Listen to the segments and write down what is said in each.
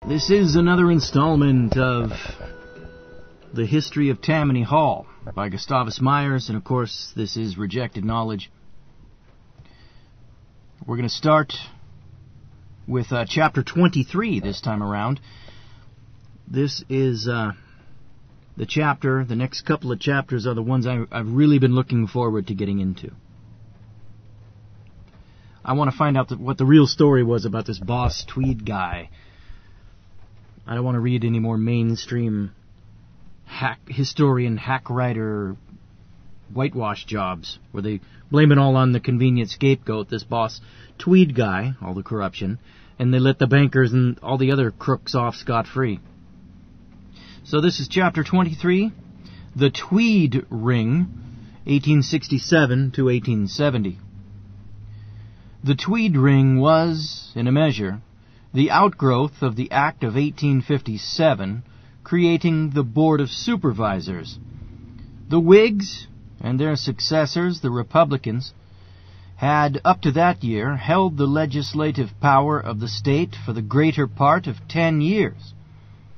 This is another installment of The History of Tammany Hall by Gustavus Myers, and of course this is Rejected Knowledge. We're going to start with chapter 23 this time around. This is the chapter, the next couple of chapters are the ones I've really been looking forward to getting into. I want to find out what the real story was about this Boss Tweed guy. I don't want to read any more mainstream historian, hack writer, whitewash jobs where they blame it all on the convenient scapegoat, this Boss Tweed guy, all the corruption, and they let the bankers and all the other crooks off scot-free. So this is chapter 23, The Tweed Ring, 1867 to 1870. The Tweed Ring was, in a measure, the outgrowth of the Act of 1857, creating the Board of Supervisors. The Whigs and their successors, the Republicans, had up to that year held the legislative power of the state for the greater part of 10 years,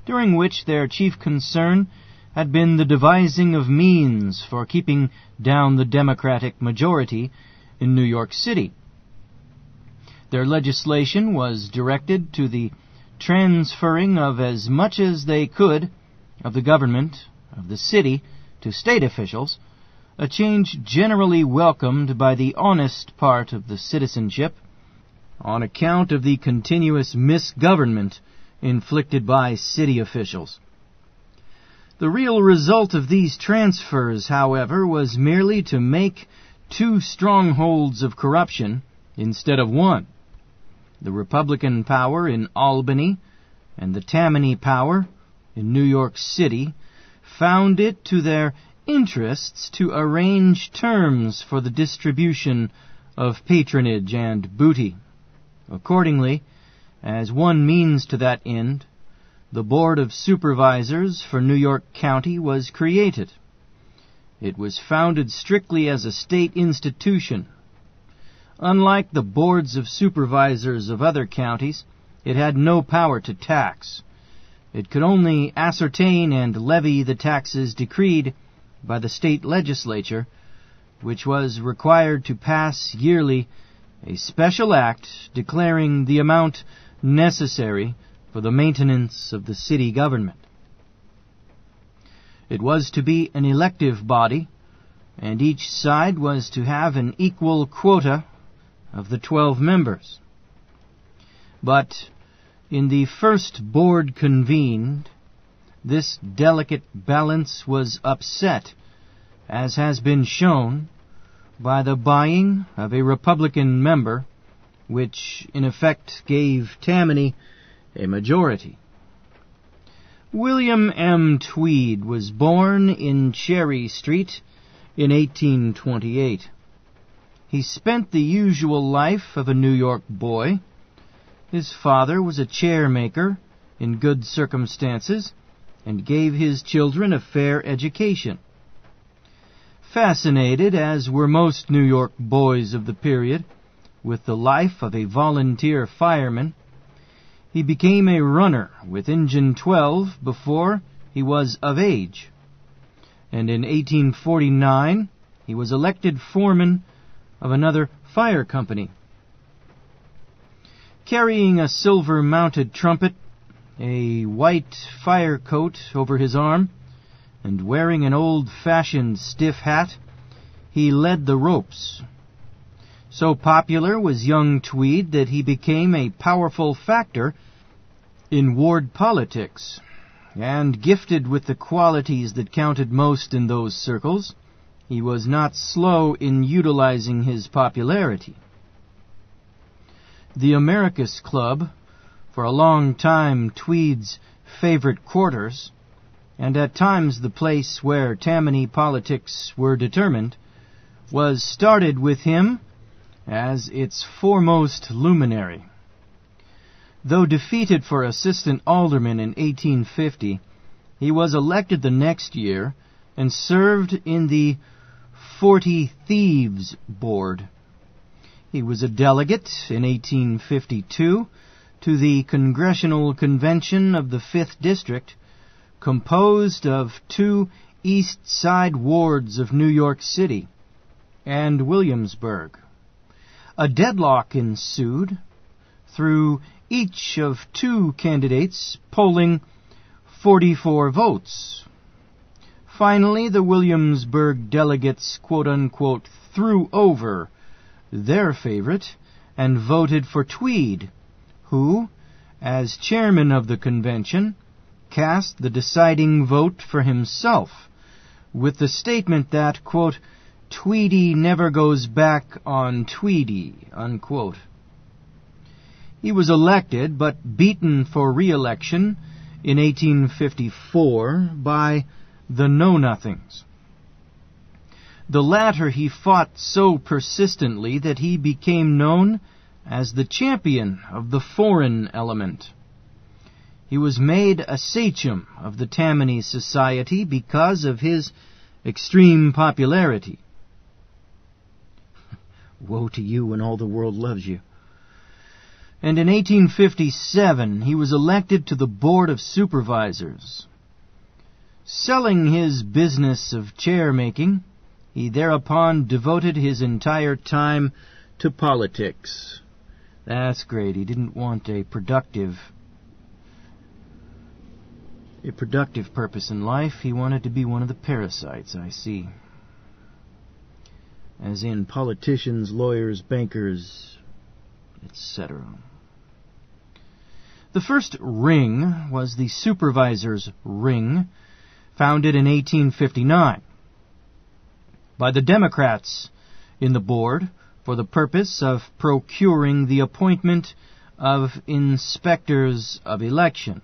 during which their chief concern had been the devising of means for keeping down the Democratic majority in New York City. Their legislation was directed to the transferring of as much as they could of the government of the city to state officials, a change generally welcomed by the honest part of the citizenship on account of the continuous misgovernment inflicted by city officials. The real result of these transfers, however, was merely to make two strongholds of corruption instead of one. The Republican power in Albany and the Tammany power in New York City found it to their interests to arrange terms for the distribution of patronage and booty. Accordingly, as one means to that end, the Board of Supervisors for New York County was created. It was founded strictly as a state institution. Unlike the boards of supervisors of other counties, it had no power to tax. It could only ascertain and levy the taxes decreed by the state legislature, which was required to pass yearly a special act declaring the amount necessary for the maintenance of the city government. It was to be an elective body, and each side was to have an equal quota of the 12 members. But in the first board convened, this delicate balance was upset, as has been shown, by the buying of a Republican member, which in effect gave Tammany a majority. William M. Tweed was born in Cherry Street in 1828. He spent the usual life of a New York boy. His father was a chair-maker in good circumstances and gave his children a fair education. Fascinated, as were most New York boys of the period, with the life of a volunteer fireman, he became a runner with Engine 12 before he was of age. And in 1849 he was elected foreman of another fire company. Carrying a silver-mounted trumpet, a white fire coat over his arm, and wearing an old-fashioned stiff hat, he led the ropes. So popular was young Tweed that he became a powerful factor in ward politics, and gifted with the qualities that counted most in those circles, he was not slow in utilizing his popularity. The Americus Club, for a long time Tweed's favorite quarters, and at times the place where Tammany politics were determined, was started with him as its foremost luminary. Though defeated for assistant alderman in 1850, he was elected the next year and served in the 40 Thieves Board. He was a delegate in 1852 to the Congressional Convention of the 5th District, composed of 2 East Side wards of New York City and Williamsburg. A deadlock ensued, through each of 2 candidates polling 44 votes. Finally, the Williamsburg delegates, quote-unquote, threw over their favorite and voted for Tweed, who, as chairman of the convention, cast the deciding vote for himself, with the statement that, quote, Tweedy never goes back on Tweedy, unquote. He was elected, but beaten for re-election in 1854 by the Know-Nothings. The latter he fought so persistently that he became known as the champion of the foreign element. He was made a sachem of the Tammany Society because of his extreme popularity. Woe to you when all the world loves you. And in 1857 he was elected to the Board of Supervisors. Selling his business of chair-making, he thereupon devoted his entire time to politics. That's great. He didn't want a productive purpose in life. He wanted to be one of the parasites, I see. As in politicians, lawyers, bankers, etc. The first ring was the Supervisors' Ring, founded in 1859 by the Democrats in the board for the purpose of procuring the appointment of inspectors of election.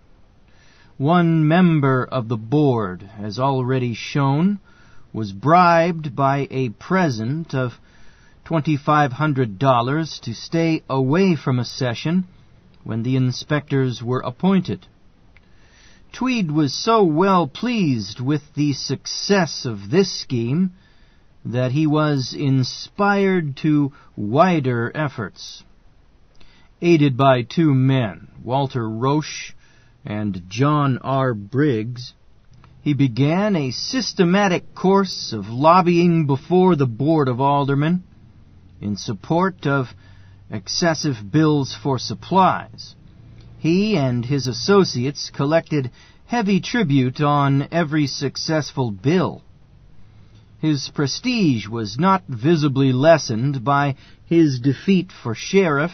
One member of the board, as already shown, was bribed by a present of $2,500 to stay away from a session when the inspectors were appointed. Tweed was so well pleased with the success of this scheme that he was inspired to wider efforts. Aided by 2 men, Walter Roche and John R. Briggs, he began a systematic course of lobbying before the Board of Aldermen in support of excessive bills for supplies. He and his associates collected heavy tribute on every successful bill. His prestige was not visibly lessened by his defeat for sheriff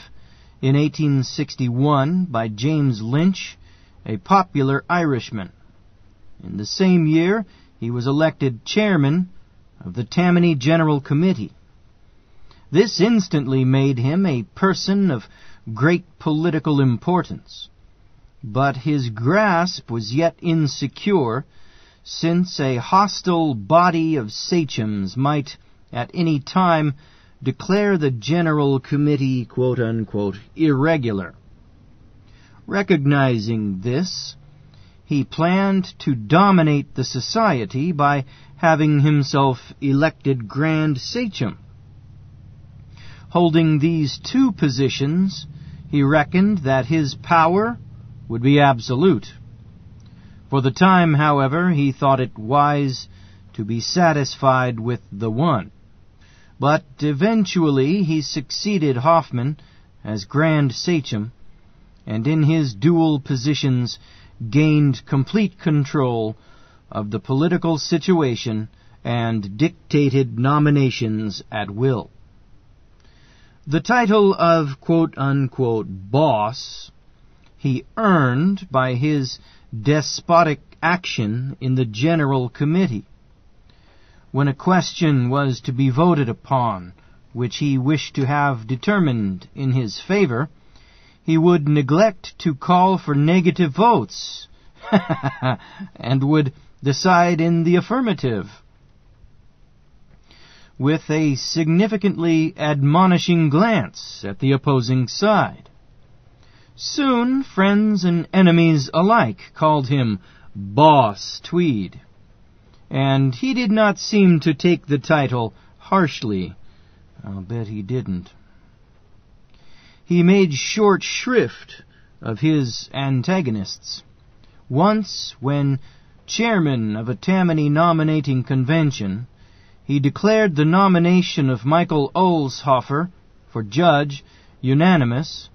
in 1861 by James Lynch, a popular Irishman. In the same year, he was elected chairman of the Tammany General Committee. This instantly made him a person of great political importance. But his grasp was yet insecure, since a hostile body of sachems might at any time declare the General Committee, quote-unquote, irregular. Recognizing this, he planned to dominate the society by having himself elected Grand Sachem. Holding these 2 positions, he reckoned that his power would be absolute. For the time, however, he thought it wise to be satisfied with the one. But eventually he succeeded Hoffman as Grand Sachem, and in his dual positions gained complete control of the political situation and dictated nominations at will. The title of quote-unquote boss he earned by his despotic action in the General Committee. When a question was to be voted upon, which he wished to have determined in his favor, he would neglect to call for negative votes, and would decide in the affirmative, with a significantly admonishing glance at the opposing side. Soon friends and enemies alike called him Boss Tweed, and he did not seem to take the title harshly. I'll bet he didn't. He made short shrift of his antagonists. Once, when chairman of a Tammany nominating convention, he declared the nomination of Michael Olshofer for judge unanimous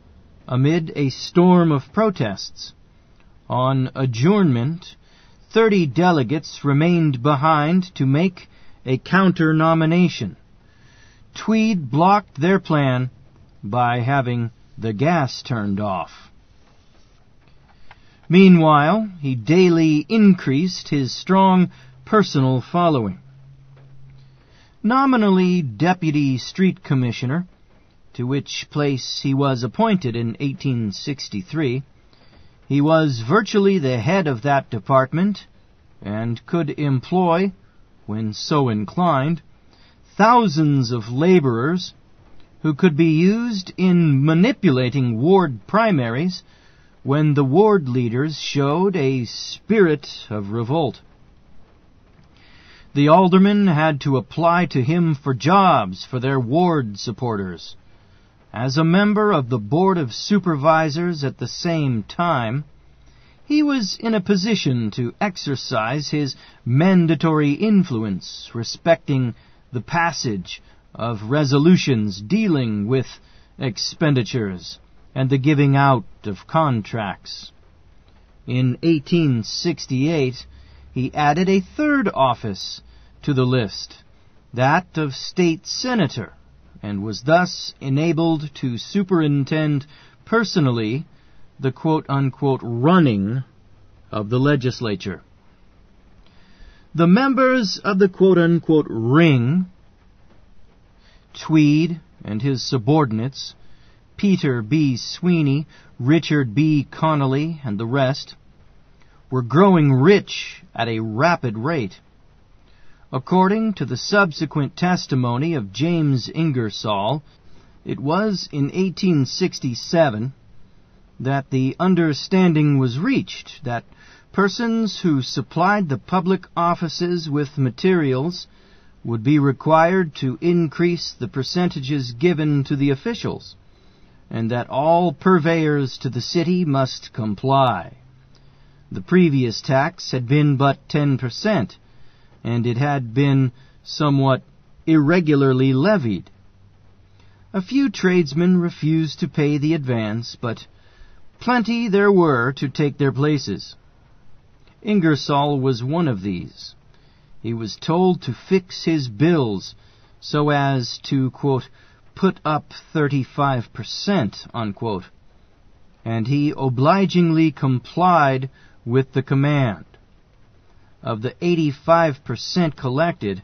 amid a storm of protests. On adjournment, 30 delegates remained behind to make a counter-nomination. Tweed blocked their plan by having the gas turned off. Meanwhile, he daily increased his strong personal following. Nominally deputy street commissioner, to which place he was appointed in 1863, he was virtually the head of that department and could employ, when so inclined, thousands of laborers who could be used in manipulating ward primaries when the ward leaders showed a spirit of revolt. The aldermen had to apply to him for jobs for their ward supporters. As a member of the Board of Supervisors at the same time, he was in a position to exercise his mandatory influence respecting the passage of resolutions dealing with expenditures and the giving out of contracts. In 1868, he added a third office to the list, that of state senator, and was thus enabled to superintend personally the quote-unquote running of the legislature. The members of the quote-unquote ring, Tweed and his subordinates, Peter B. Sweeney, Richard B. Connolly, and the rest, were growing rich at a rapid rate. According to the subsequent testimony of James Ingersoll, it was in 1867 that the understanding was reached that persons who supplied the public offices with materials would be required to increase the percentages given to the officials, and that all purveyors to the city must comply. The previous tax had been but 10%, and it had been somewhat irregularly levied. A few tradesmen refused to pay the advance, but plenty there were to take their places. Ingersoll was one of these. He was told to fix his bills so as to, quote, put up 35%, unquote, and he obligingly complied with the command. Of the 85% collected,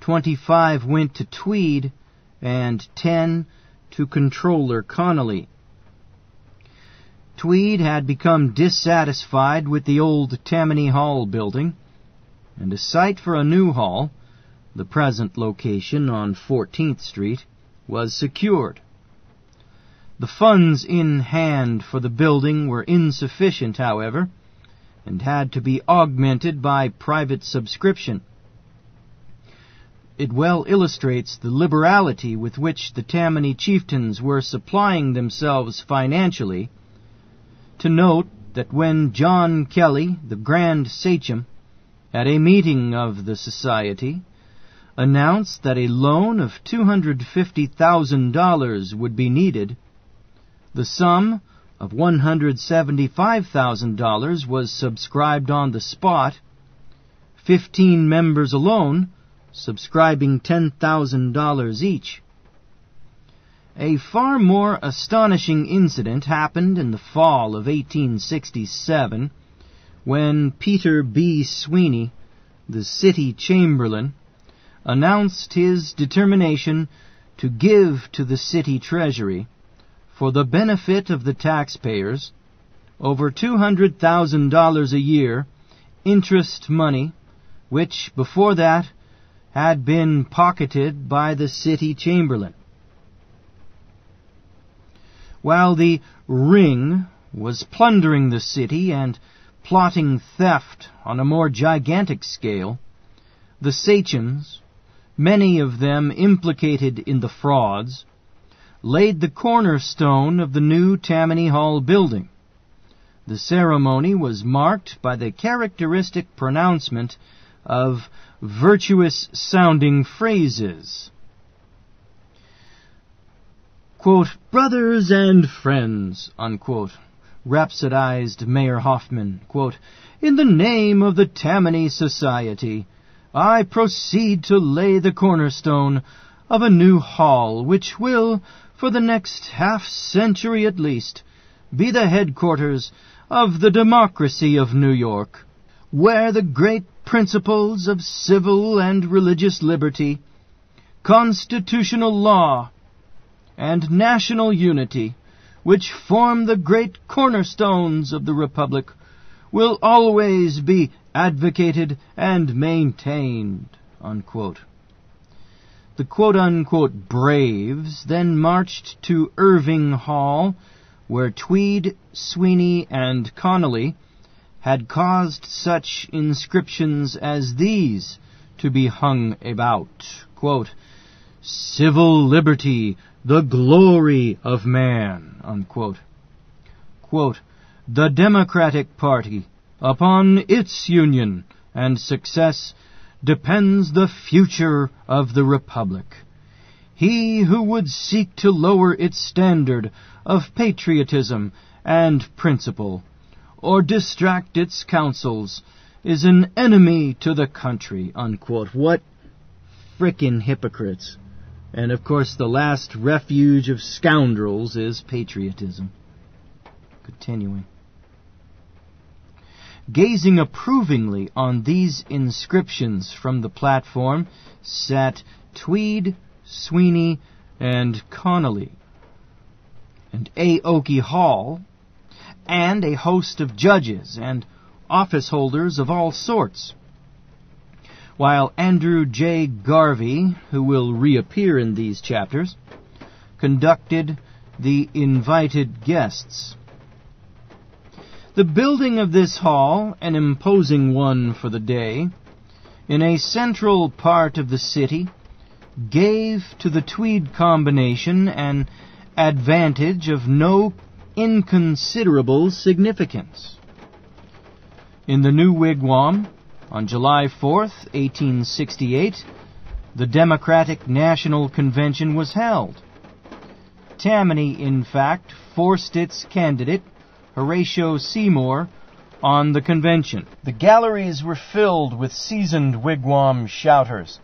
25 went to Tweed and 10 to Controller Connolly. Tweed had become dissatisfied with the old Tammany Hall building, and a site for a new hall, the present location on 14th Street, was secured. The funds in hand for the building were insufficient, however, and had to be augmented by private subscription. It well illustrates the liberality with which the Tammany chieftains were supplying themselves financially to note that when John Kelly, the Grand Sachem, at a meeting of the society, announced that a loan of $250,000 would be needed, the sum of $175,000 was subscribed on the spot, 15 members alone subscribing $10,000 each. A far more astonishing incident happened in the fall of 1867, when Peter B. Sweeney, the city chamberlain, announced his determination to give to the city treasury, for the benefit of the taxpayers, over $200,000 a year interest money, which before that had been pocketed by the city chamberlain. While the ring was plundering the city and plotting theft on a more gigantic scale, the sachems, many of them implicated in the frauds, laid the cornerstone of the new Tammany Hall building, The ceremony was marked by the characteristic pronouncement of virtuous-sounding phrases. Quote, "Brothers and friends," unquote, rhapsodized Mayor Hoffman, quote, "in the name of the Tammany Society, I proceed to lay the cornerstone of a new hall which will, for the next half-century at least, be the headquarters of the democracy of New York, where the great principles of civil and religious liberty, constitutional law, and national unity, which form the great cornerstones of the Republic, will always be advocated and maintained," unquote. The quote-unquote braves then marched to Irving Hall, where Tweed, Sweeney, and Connolly had caused such inscriptions as these to be hung about, quote, "Civil liberty, the glory of man," unquote. Quote, "The Democratic Party, upon its union and success depends the future of the Republic. He who would seek to lower its standard of patriotism and principle, or distract its counsels, is an enemy to the country," unquote. What frickin' hypocrites. And of course the last refuge of scoundrels is patriotism. Continuing. Gazing approvingly on these inscriptions from the platform sat Tweed, Sweeney, and Connolly, and Aoki Hall, and a host of judges and office holders of all sorts, while Andrew J. Garvey, who will reappear in these chapters, conducted the invited guests. The building of this hall, an imposing one for the day, in a central part of the city, gave to the Tweed combination an advantage of no inconsiderable significance. In the new wigwam, on July 4th, 1868, the Democratic National Convention was held. Tammany, in fact, forced its candidate, Horatio Seymour, on the convention. The galleries were filled with seasoned wigwam shouters,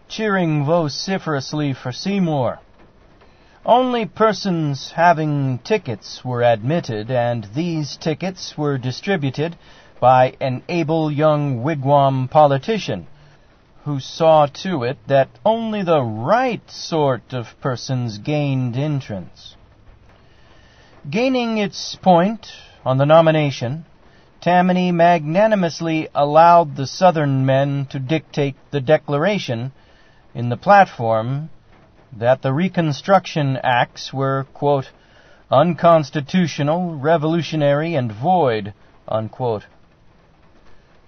cheering vociferously for Seymour. Only persons having tickets were admitted, and these tickets were distributed by an able young wigwam politician, who saw to it that only the right sort of persons gained entrance. Gaining its point on the nomination, Tammany magnanimously allowed the Southern men to dictate the declaration in the platform that the Reconstruction Acts were, quote, "unconstitutional, revolutionary, and void," unquote.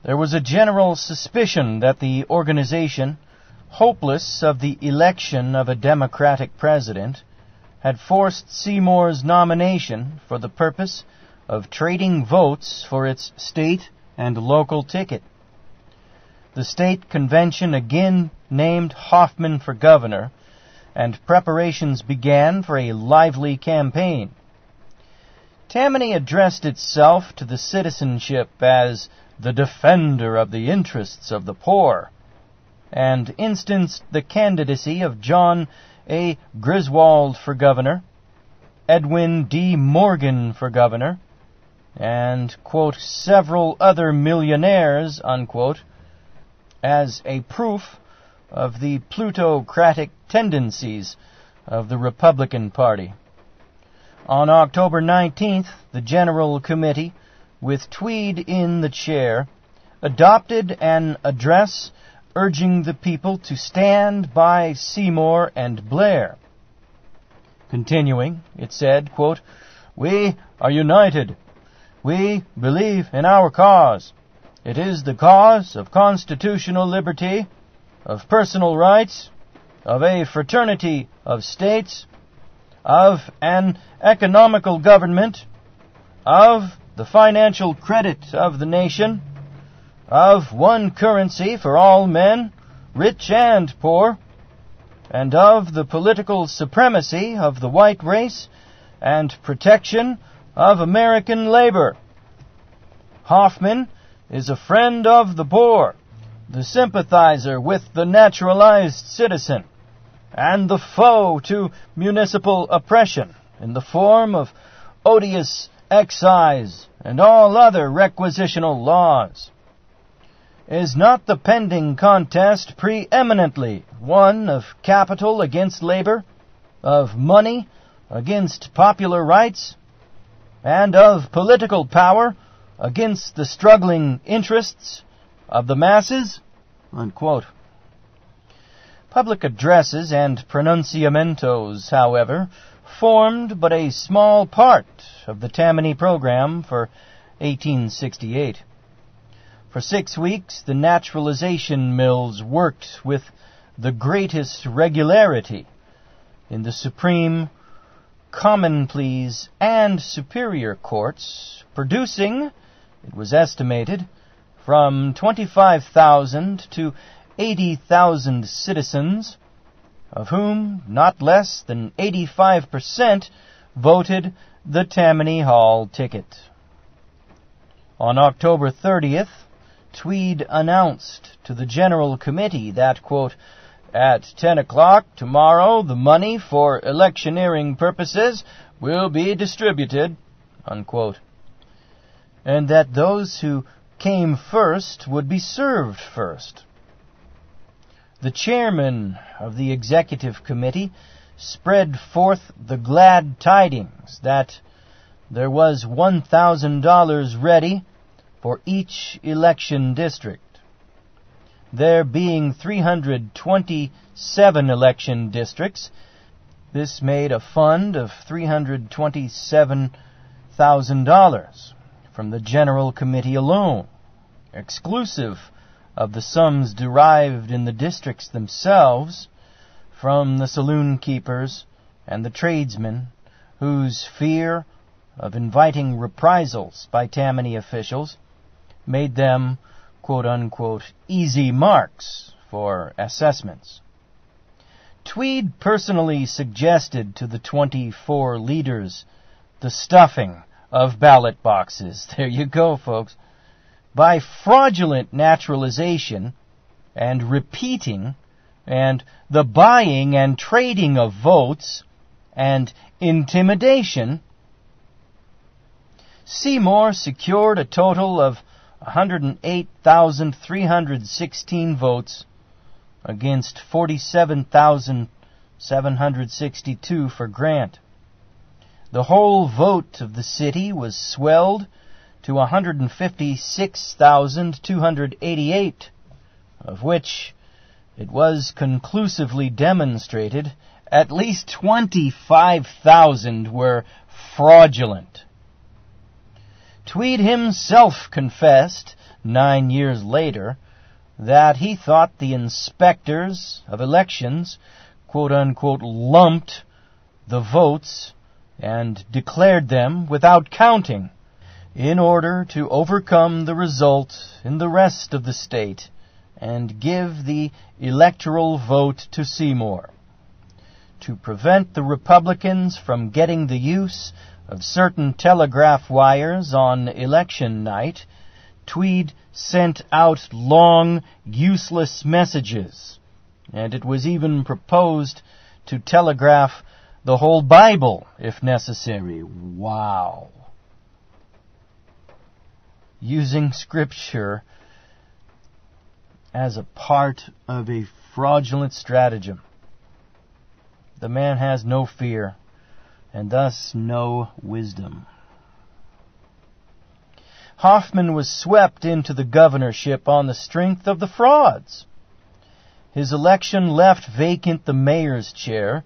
There was a general suspicion that the organization, hopeless of the election of a Democratic president, had forced Seymour's nomination for the purpose of trading votes for its state and local ticket. The state convention again named Hoffman for governor, and preparations began for a lively campaign. Tammany addressed itself to the citizenship as the defender of the interests of the poor, and instanced the candidacy of John A. Griswold for governor, Edwin D. Morgan for governor, and, quote, "several other millionaires," unquote, as a proof of the plutocratic tendencies of the Republican Party. On October 19th, the General Committee, with Tweed in the chair, adopted an address urging the people to stand by Seymour and Blair. Continuing, it said, quote, "We are united. We believe in our cause. It is the cause of constitutional liberty, of personal rights, of a fraternity of states, of an economical government, of the financial credit of the nation, of one currency for all men, rich and poor, and of the political supremacy of the white race and protection of American labor. Hoffman is a friend of the poor, the sympathizer with the naturalized citizen, and the foe to municipal oppression in the form of odious excise and all other requisitional laws. Is not the pending contest preeminently one of capital against labor, of money against popular rights, and of political power against the struggling interests of the masses?" Unquote. Public addresses and pronunciamentos, however, formed but a small part of the Tammany program for 1868. For 6 weeks, the naturalization mills worked with the greatest regularity in the Supreme, Common Pleas, and Superior Courts, producing, it was estimated, from 25,000 to 80,000 citizens, of whom not less than 85% voted the Tammany Hall ticket. On October 30th, Tweed announced to the General Committee that, quote, "At 10 o'clock tomorrow the money for electioneering purposes will be distributed," unquote, and that those who came first would be served first. The chairman of the Executive Committee spread forth the glad tidings that there was $1,000 ready for each election district. There being 327 election districts, this made a fund of $327,000 from the General Committee alone, exclusive of the sums derived in the districts themselves from the saloon keepers and the tradesmen, whose fear of inviting reprisals by Tammany officials made them, quote-unquote, easy marks for assessments. Tweed personally suggested to the 24 leaders the stuffing of ballot boxes. There you go, folks. By fraudulent naturalization and repeating and the buying and trading of votes and intimidation, Seymour secured a total of 108,316 votes against 47,762 for Grant. The whole vote of the city was swelled to 156,288, of which it was conclusively demonstrated at least 25,000 were fraudulent. Tweed himself confessed, 9 years later, that he thought the inspectors of elections, quote-unquote, lumped the votes and declared them without counting in order to overcome the result in the rest of the state and give the electoral vote to Seymour. To prevent the Republicans from getting the use of certain telegraph wires on election night, Tweed sent out long, useless messages, and it was even proposed to telegraph the whole Bible, if necessary. Wow. Using Scripture as a part of a fraudulent stratagem. The man has no fear, and thus no wisdom. Hoffman was swept into the governorship on the strength of the frauds. His election left vacant the mayor's chair,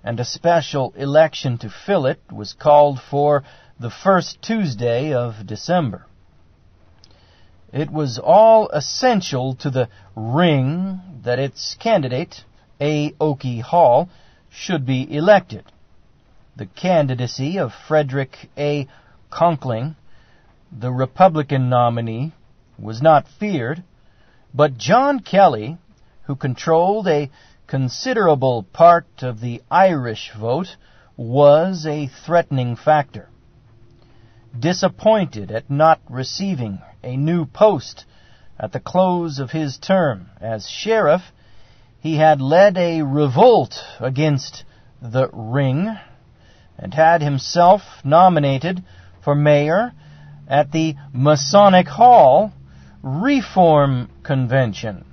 and a special election to fill it was called for the first Tuesday of December. It was all essential to the ring that its candidate, A. Oakey Hall, should be elected. The candidacy of Frederick A. Conkling the Republican nominee, was not feared, but John Kelly, who controlled a considerable part of the Irish vote, was a threatening factor. Disappointed at not receiving a new post at the close of his term as sheriff, he had led a revolt against the Ring and had himself nominated for mayor at the Masonic Hall Reform Convention.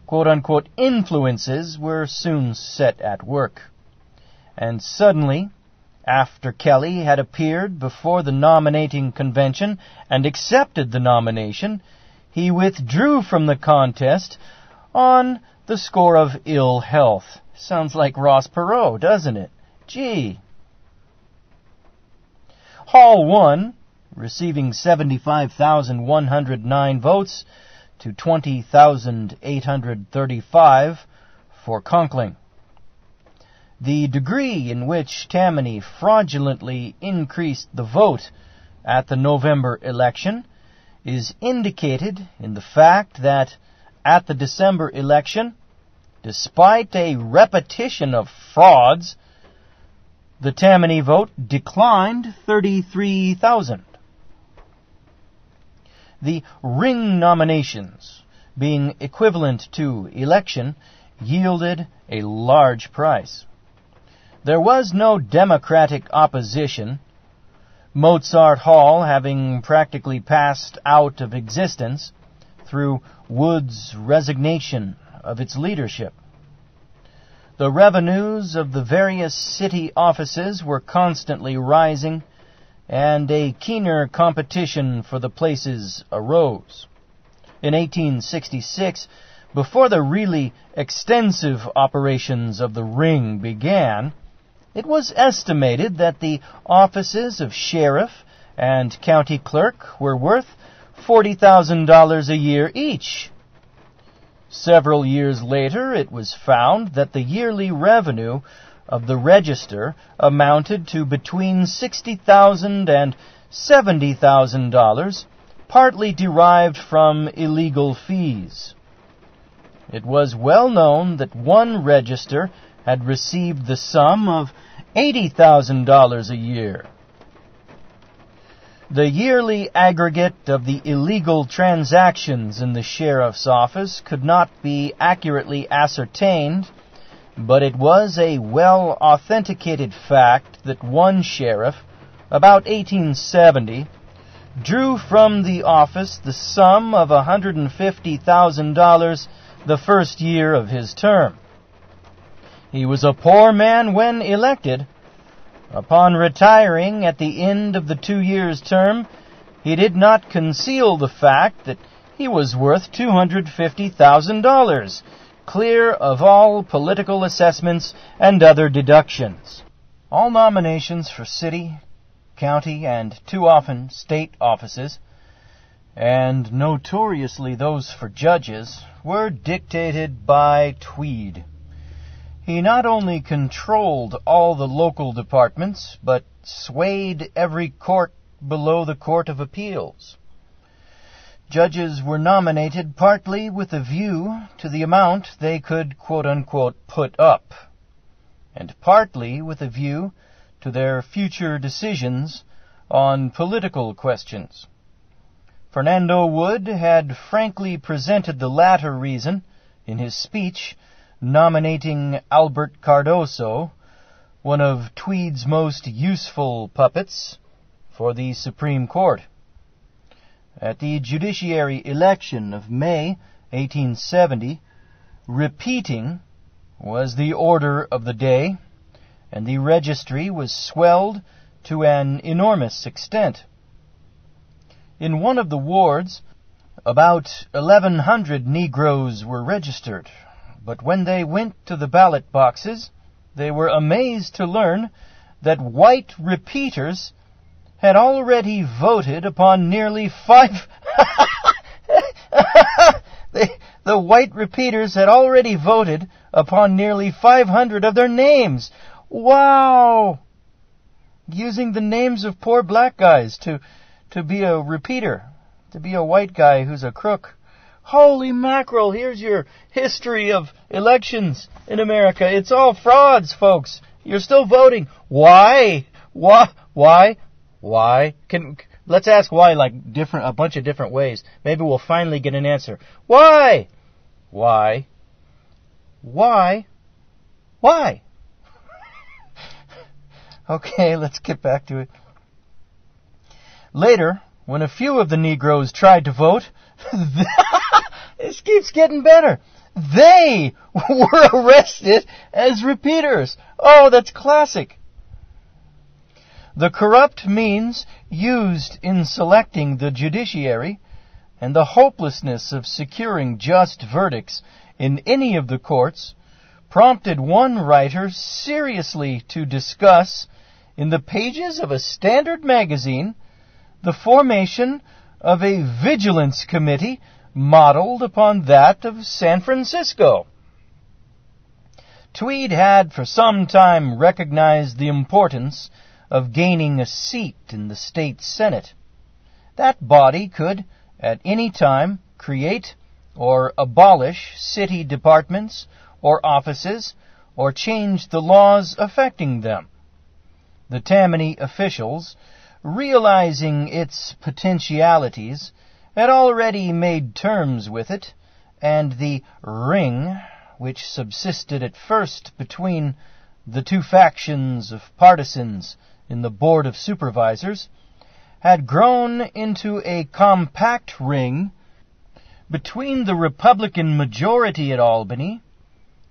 Quote-unquote influences were soon set at work, and suddenly, after Kelly had appeared before the nominating convention and accepted the nomination, he withdrew from the contest on the score of ill health. Sounds like Ross Perot, doesn't it? Gee. Hall won, receiving 75,109 votes to 20,835 for Conkling. The degree in which Tammany fraudulently increased the vote at the November election is indicated in the fact that at the December election, despite a repetition of frauds, the Tammany vote declined 33,000. The Ring nominations, being equivalent to election, yielded a large price. There was no Democratic opposition, Mozart Hall having practically passed out of existence through Wood's resignation of its leadership. The revenues of the various city offices were constantly rising, and a keener competition for the places arose. In 1866, before the really extensive operations of the Ring began, it was estimated that the offices of sheriff and county clerk were worth $40,000 a year each. Several years later, it was found that the yearly revenue of the register amounted to between $60,000 and $70,000, partly derived from illegal fees. It was well known that one register had received the sum of $80,000 a year. The yearly aggregate of the illegal transactions in the sheriff's office could not be accurately ascertained, but it was a well-authenticated fact that one sheriff, about 1870, drew from the office the sum of $150,000 the first year of his term. He was a poor man when elected. Upon retiring at the end of the 2 years' term, he did not conceal the fact that he was worth $250,000, clear of all political assessments and other deductions. All nominations for city, county, and too often state offices, and notoriously those for judges, were dictated by Tweed. He not only controlled all the local departments, but swayed every court below the Court of Appeals. Judges were nominated partly with a view to the amount they could, quote-unquote, put up, and partly with a view to their future decisions on political questions. Fernando Wood had frankly presented the latter reason in his speech nominating Albert Cardoso, one of Tweed's most useful puppets, for the Supreme Court. At the judiciary election of May 1870, repeating was the order of the day, and the registry was swelled to an enormous extent. In one of the wards, about 1,100 Negroes were registered, but when they went to the ballot boxes, they were amazed to learn that white repeaters had already voted upon nearly the white repeaters had already voted upon nearly 500 of their names. Wow! using the names of poor black guys to be a repeater, to be a white guy who's a crook. Holy mackerel, here's your history of elections in America. It's all frauds, folks. You're still voting. Why? Why? Let's ask why like a bunch of different ways. Maybe we'll finally get an answer. Why? Okay, let's get back to it. Later, when a few of the Negroes tried to vote, this keeps getting better. They were arrested as repeaters. Oh, that's classic. The corrupt means used in selecting the judiciary and the hopelessness of securing just verdicts in any of the courts prompted one writer seriously to discuss, in the pages of a standard magazine, the formation of a vigilance committee modeled upon that of San Francisco. Tweed had for some time recognized the importance of gaining a seat in the state Senate. That body could, at any time, create or abolish city departments or offices, or change the laws affecting them. The Tammany officials, realizing its potentialities, had already made terms with it, and the ring, which subsisted at first between the two factions of partisans in the Board of Supervisors, had grown into a compact ring between the Republican majority at Albany,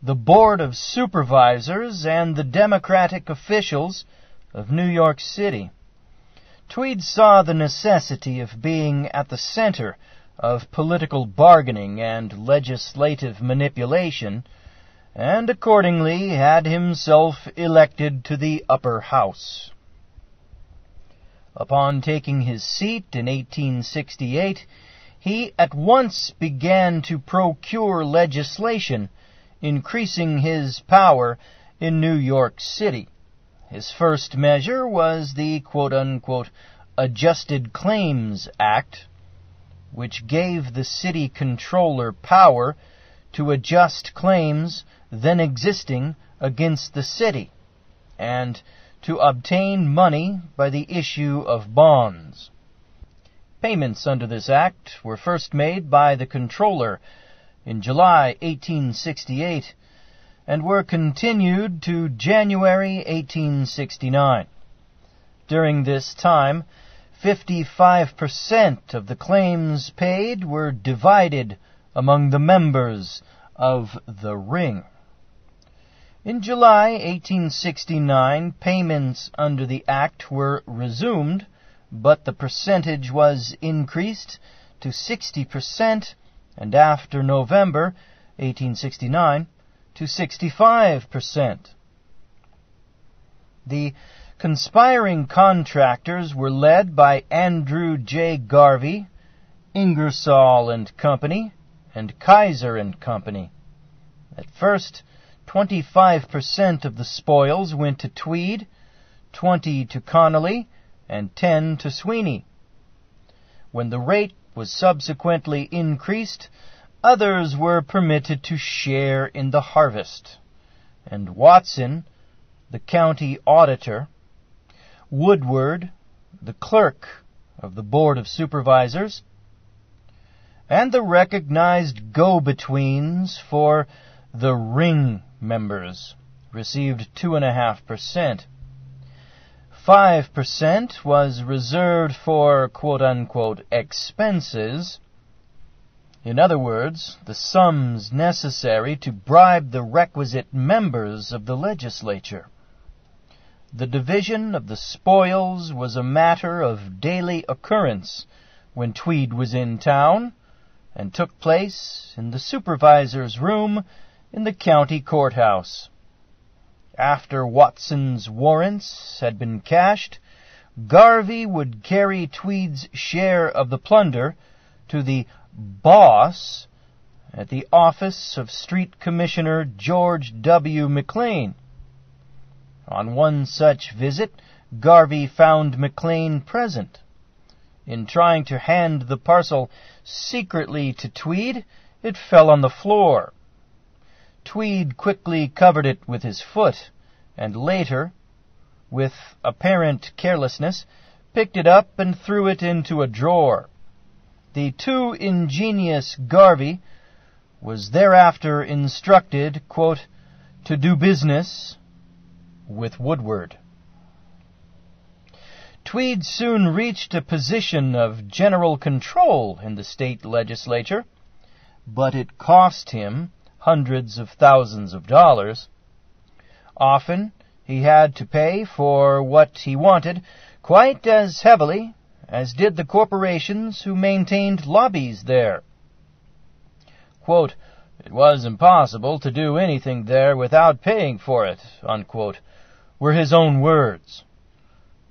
the Board of Supervisors, and the Democratic officials of New York City. Tweed saw the necessity of being at the center of political bargaining and legislative manipulation, and accordingly had himself elected to the upper house. Upon taking his seat in 1868, he at once began to procure legislation increasing his power in New York City. His first measure was the quote-unquote Adjusted Claims Act, which gave the city controller power to adjust claims then existing against the city, and to obtain money by the issue of bonds. Payments under this act were first made by the controller in July 1868, and were continued to January 1869. During this time, 55% of the claims paid were divided among the members of the ring. In July 1869, payments under the act were resumed, but the percentage was increased to 60%, and after November 1869, to 65%. The conspiring contractors were led by Andrew J. Garvey, Ingersoll and Company, and Kaiser and Company. At first, 25% of the spoils went to Tweed, 20 to Connolly, and 10 to Sweeney. When the rate was subsequently increased, others were permitted to share in the harvest, and Watson, the county auditor, Woodward, the clerk of the Board of Supervisors, and the recognized go-betweens for the ring members received 2.5%. 5% was reserved for quote-unquote expenses. In other words, the sums necessary to bribe the requisite members of the legislature. The division of the spoils was a matter of daily occurrence when Tweed was in town, and took place in the supervisor's room in the county courthouse. After Watson's warrants had been cashed, Garvey would carry Tweed's share of the plunder to the boss at the office of Street Commissioner George W. McLean. On one such visit, Garvey found McLean present. In trying to hand the parcel secretly to Tweed, it fell on the floor. Tweed quickly covered it with his foot, and later, with apparent carelessness, picked it up and threw it into a drawer. The too ingenious Garvey was thereafter instructed, quote, to do business with Woodward. Tweed soon reached a position of general control in the state legislature, but it cost him hundreds of thousands of dollars. Often he had to pay for what he wanted quite as heavily as did the corporations who maintained lobbies there. Quote, it was impossible to do anything there without paying for it, unquote, were his own words.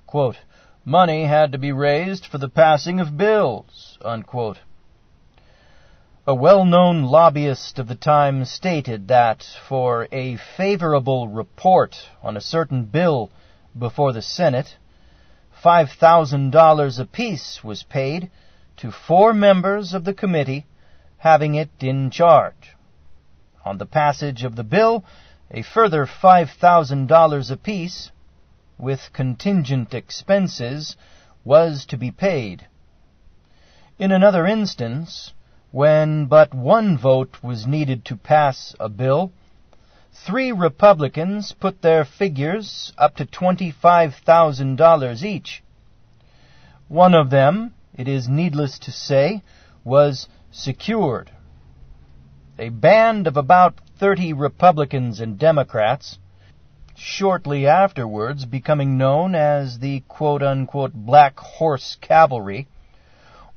Quote, money had to be raised for the passing of bills, unquote. A well-known lobbyist of the time stated that for a favorable report on a certain bill before the Senate, $5,000 apiece was paid to 4 members of the committee having it in charge. On the passage of the bill, a further $5,000 apiece, with contingent expenses, was to be paid. In another instance, when but one vote was needed to pass a bill, 3 Republicans put their figures up to $25,000 each. One of them, it is needless to say, was secured. A band of about 30 Republicans and Democrats, shortly afterwards becoming known as the quote-unquote Black Horse Cavalry,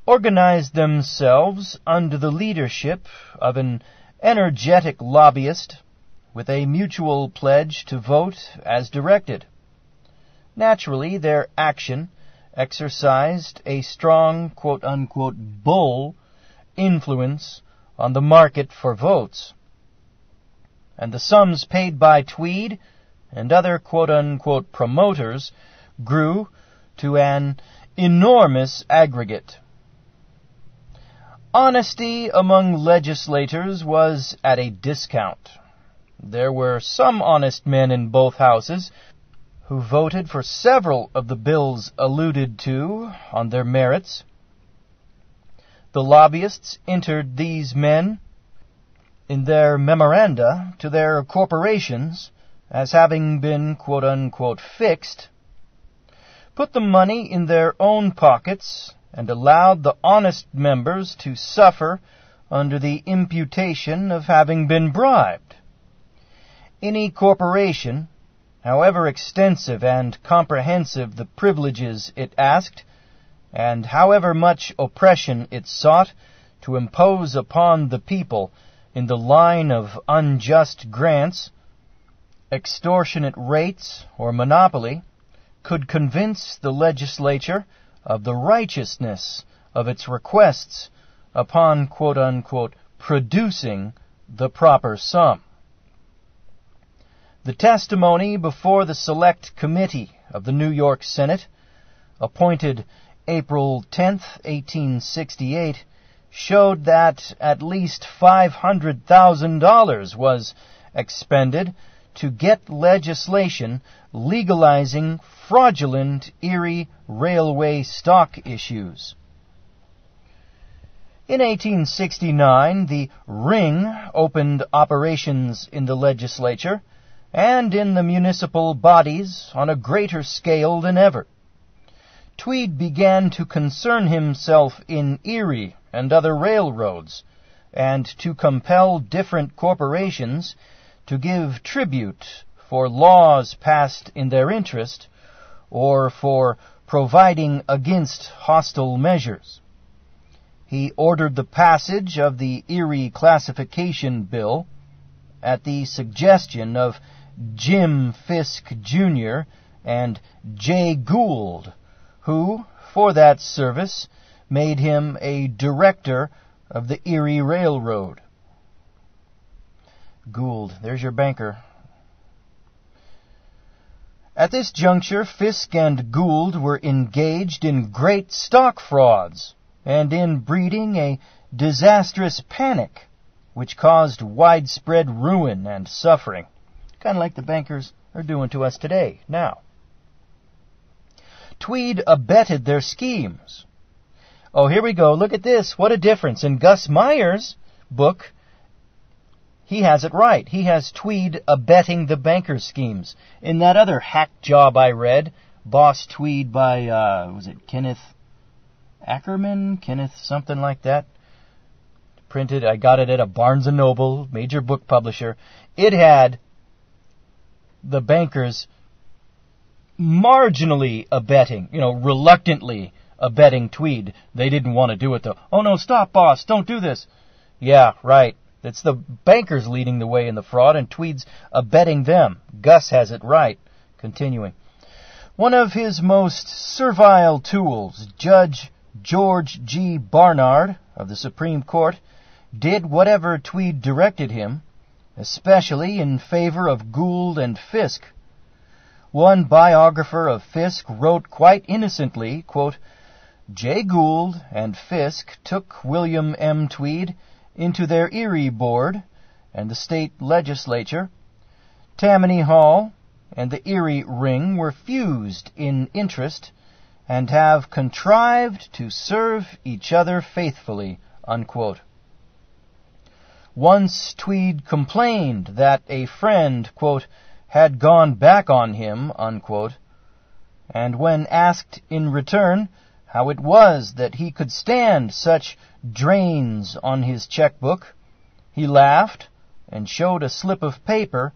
organized themselves under the leadership of an energetic lobbyist with a mutual pledge to vote as directed. Naturally, their action exercised a strong quote-unquote bull influence on the market for votes, and the sums paid by Tweed and other quote-unquote promoters grew to an enormous aggregate. Honesty among legislators was at a discount. There were some honest men in both houses who voted for several of the bills alluded to on their merits. The lobbyists entered these men in their memoranda to their corporations as having been quote-unquote fixed, put the money in their own pockets, and allowed the honest members to suffer under the imputation of having been bribed. Any corporation, however extensive and comprehensive the privileges it asked, and however much oppression it sought to impose upon the people in the line of unjust grants, extortionate rates, or monopoly, could convince the legislature of the righteousness of its requests upon quote-unquote producing the proper sum. The testimony before the Select Committee of the New York Senate, appointed April 10, 1868, showed that at least $500,000 was expended to get legislation legalizing fraudulent Erie Railway stock issues. In 1869, the Ring opened operations in the legislature and in the municipal bodies on a greater scale than ever. Tweed began to concern himself in Erie and other railroads, and to compel different corporations to give tribute for laws passed in their interest, or for providing against hostile measures. He ordered the passage of the Erie Classification Bill at the suggestion of Jim Fisk, Jr. and J. Gould, who, for that service, made him a director of the Erie Railroad. Gould, there's your banker. At this juncture, Fisk and Gould were engaged in great stock frauds and in breeding a disastrous panic which caused widespread ruin and suffering, kind of like the bankers are doing to us today, now. Tweed abetted their schemes. Oh, here we go. Look at this. What a difference. In Gus Meyer's book, he has it right. He has Tweed abetting the bankers' schemes. In that other hack job I read, Boss Tweed by, was it Kenneth Ackerman? Kenneth something like that. Printed, I got it at a Barnes & Noble, major book publisher. It had the bankers marginally abetting, reluctantly abetting Tweed. They didn't want to do it, though. Oh, no, stop, boss. Don't do this. Yeah, right. It's the bankers leading the way in the fraud, and Tweed's abetting them. Gus has it right. Continuing. One of his most servile tools, Judge George G. Barnard of the Supreme Court, did whatever Tweed directed him, especially in favor of Gould and Fisk. One biographer of Fisk wrote quite innocently, quote, Jay Gould and Fisk took William M. Tweed into their Erie Board and the state legislature. Tammany Hall and the Erie Ring were fused in interest and have contrived to serve each other faithfully, unquote. Once Tweed complained that a friend, quote, had gone back on him, unquote, and when asked in return how it was that he could stand such drains on his checkbook, he laughed and showed a slip of paper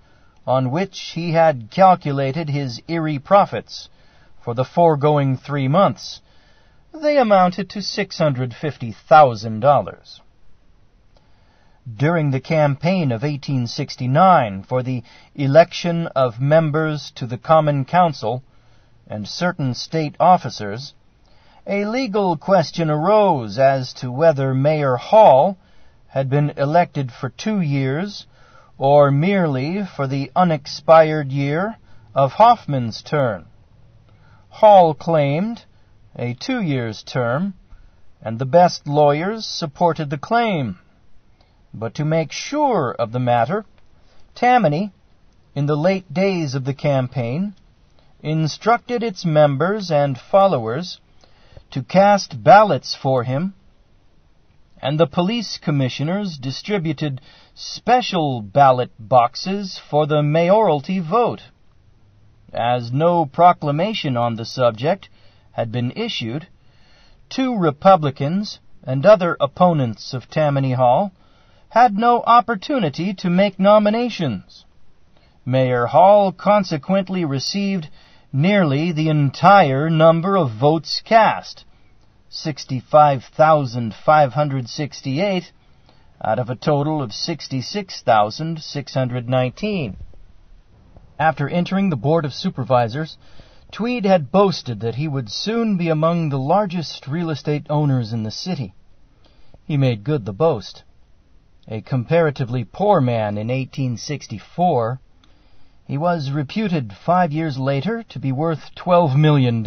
on which he had calculated his Erie profits for the foregoing 3 months. They amounted to $650,000. During the campaign of 1869 for the election of members to the Common Council and certain state officers, a legal question arose as to whether Mayor Hall had been elected for 2 years or merely for the unexpired year of Hoffman's term. Hall claimed a 2 years term, and the best lawyers supported the claim. But to make sure of the matter, Tammany, in the late days of the campaign, instructed its members and followers to cast ballots for him, and the police commissioners distributed special ballot boxes for the mayoralty vote. As no proclamation on the subject had been issued, 2 Republicans and other opponents of Tammany Hall had no opportunity to make nominations. Mayor Hall consequently received nearly the entire number of votes cast, 65,568 out of a total of 66,619. After entering the Board of Supervisors, Tweed had boasted that he would soon be among the largest real estate owners in the city. He made good the boast. A comparatively poor man in 1864, he was reputed 5 years later to be worth $12 million.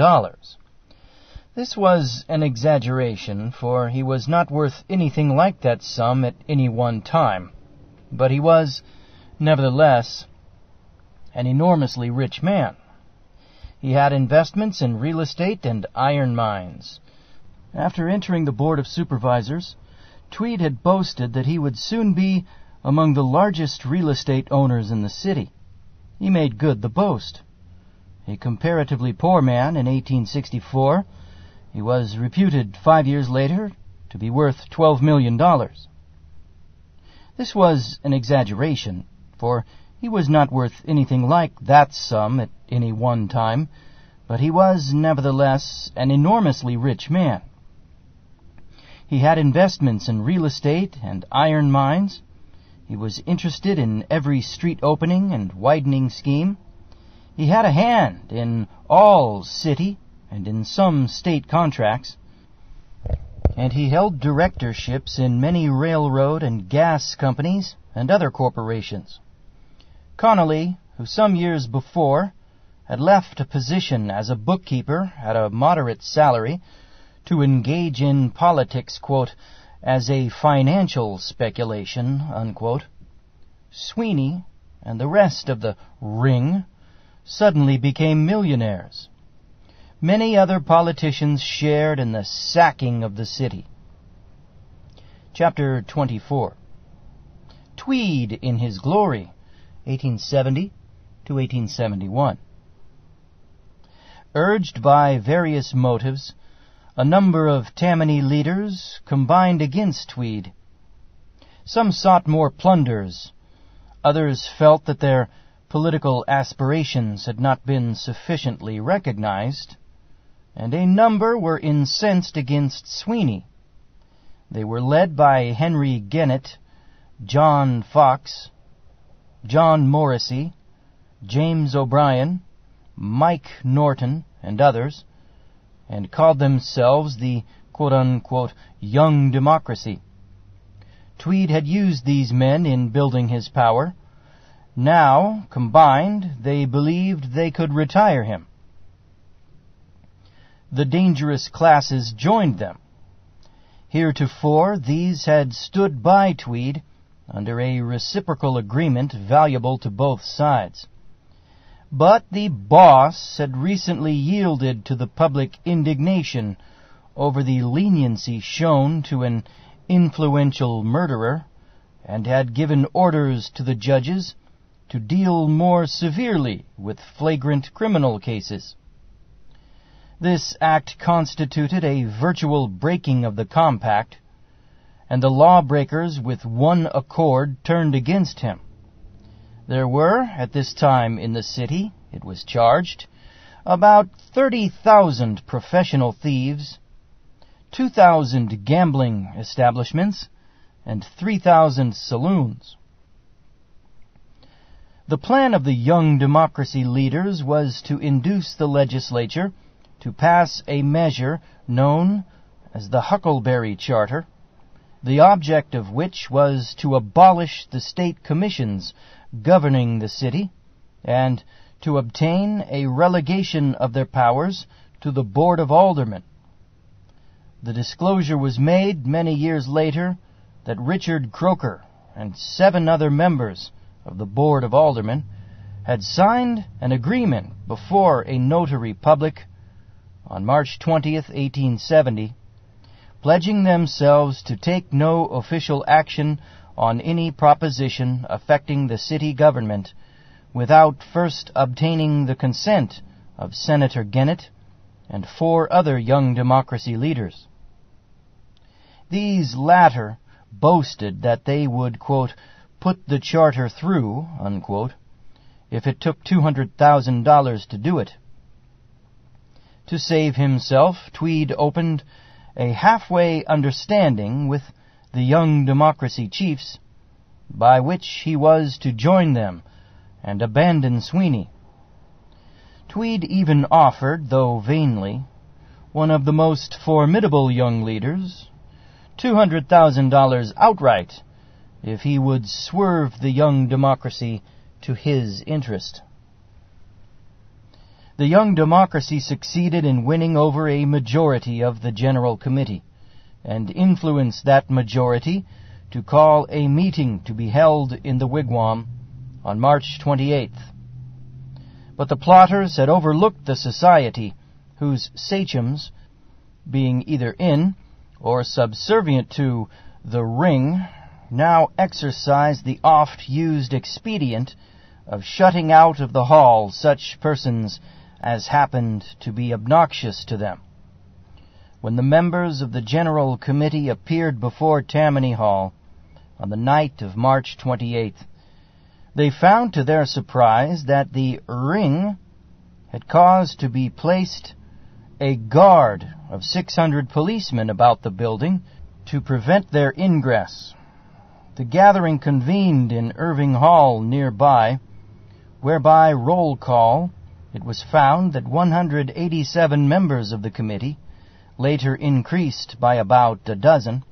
This was an exaggeration, for he was not worth anything like that sum at any one time, but he was, nevertheless, an enormously rich man. He had investments in real estate and iron mines. After entering the Board of Supervisors, Tweed had boasted that he would soon be among the largest real estate owners in the city. He made good the boast. A comparatively poor man in 1864, he was reputed 5 years later to be worth $12 million. This was an exaggeration, for he was not worth anything like that sum at any one time, but he was, nevertheless, an enormously rich man. He had investments in real estate and iron mines. He was interested in every street opening and widening scheme. He had a hand in all city and in some state contracts. And he held directorships in many railroad and gas companies and other corporations. Connolly, who some years before had left a position as a bookkeeper at a moderate salary to engage in politics, quote, as a financial speculation, unquote, Sweeney and the rest of the ring suddenly became millionaires. Many other politicians shared in the sacking of the city. Chapter 24. Tweed in his glory, 1870 to 1871. Urged by various motives, a number of Tammany leaders combined against Tweed. Some sought more plunders. Others felt that their political aspirations had not been sufficiently recognized, and a number were incensed against Sweeney. They were led by Henry Gennett, John Fox, John Morrissey, James O'Brien, Mike Norton, and others, and called themselves the quote-unquote Young Democracy. Tweed had used these men in building his power. Now, combined, they believed they could retire him. The dangerous classes joined them. Heretofore, these had stood by Tweed under a reciprocal agreement valuable to both sides. But the boss had recently yielded to the public indignation over the leniency shown to an influential murderer, and had given orders to the judges to deal more severely with flagrant criminal cases. This act constituted a virtual breaking of the compact, and the lawbreakers with one accord turned against him. There were, at this time in the city, it was charged, about 30,000 professional thieves, 2,000 gambling establishments, and 3,000 saloons. The plan of the Young Democracy leaders was to induce the legislature to pass a measure known as the Huckleberry Charter, the object of which was to abolish the state commissions governing the city, and to obtain a relegation of their powers to the Board of Aldermen. The disclosure was made many years later that Richard Croker and 7 other members of the Board of Aldermen had signed an agreement before a notary public on March 20th, 1870, pledging themselves to take no official action on any proposition affecting the city government without first obtaining the consent of Senator Gennett and 4 other Young Democracy leaders. These latter boasted that they would, quote, put the charter through, unquote, if it took $200,000 to do it. To save himself, Tweed opened a halfway understanding with the Young Democracy chiefs, by which he was to join them and abandon Sweeney. Tweed even offered, though vainly, one of the most formidable young leaders $200,000 outright if he would swerve the Young Democracy to his interest. The Young Democracy succeeded in winning over a majority of the General Committee, and influenced that majority to call a meeting to be held in the Wigwam on March 28th. But the plotters had overlooked the society, whose sachems, being either in or subservient to the ring, now exercised the oft-used expedient of shutting out of the hall such persons as happened to be obnoxious to them. When the members of the General Committee appeared before Tammany Hall on the night of March 28th, they found to their surprise that the ring had caused to be placed a guard of 600 policemen about the building to prevent their ingress. The gathering convened in Irving Hall nearby, where by roll call it was found that 187 members of the committee, later increased by about a dozen,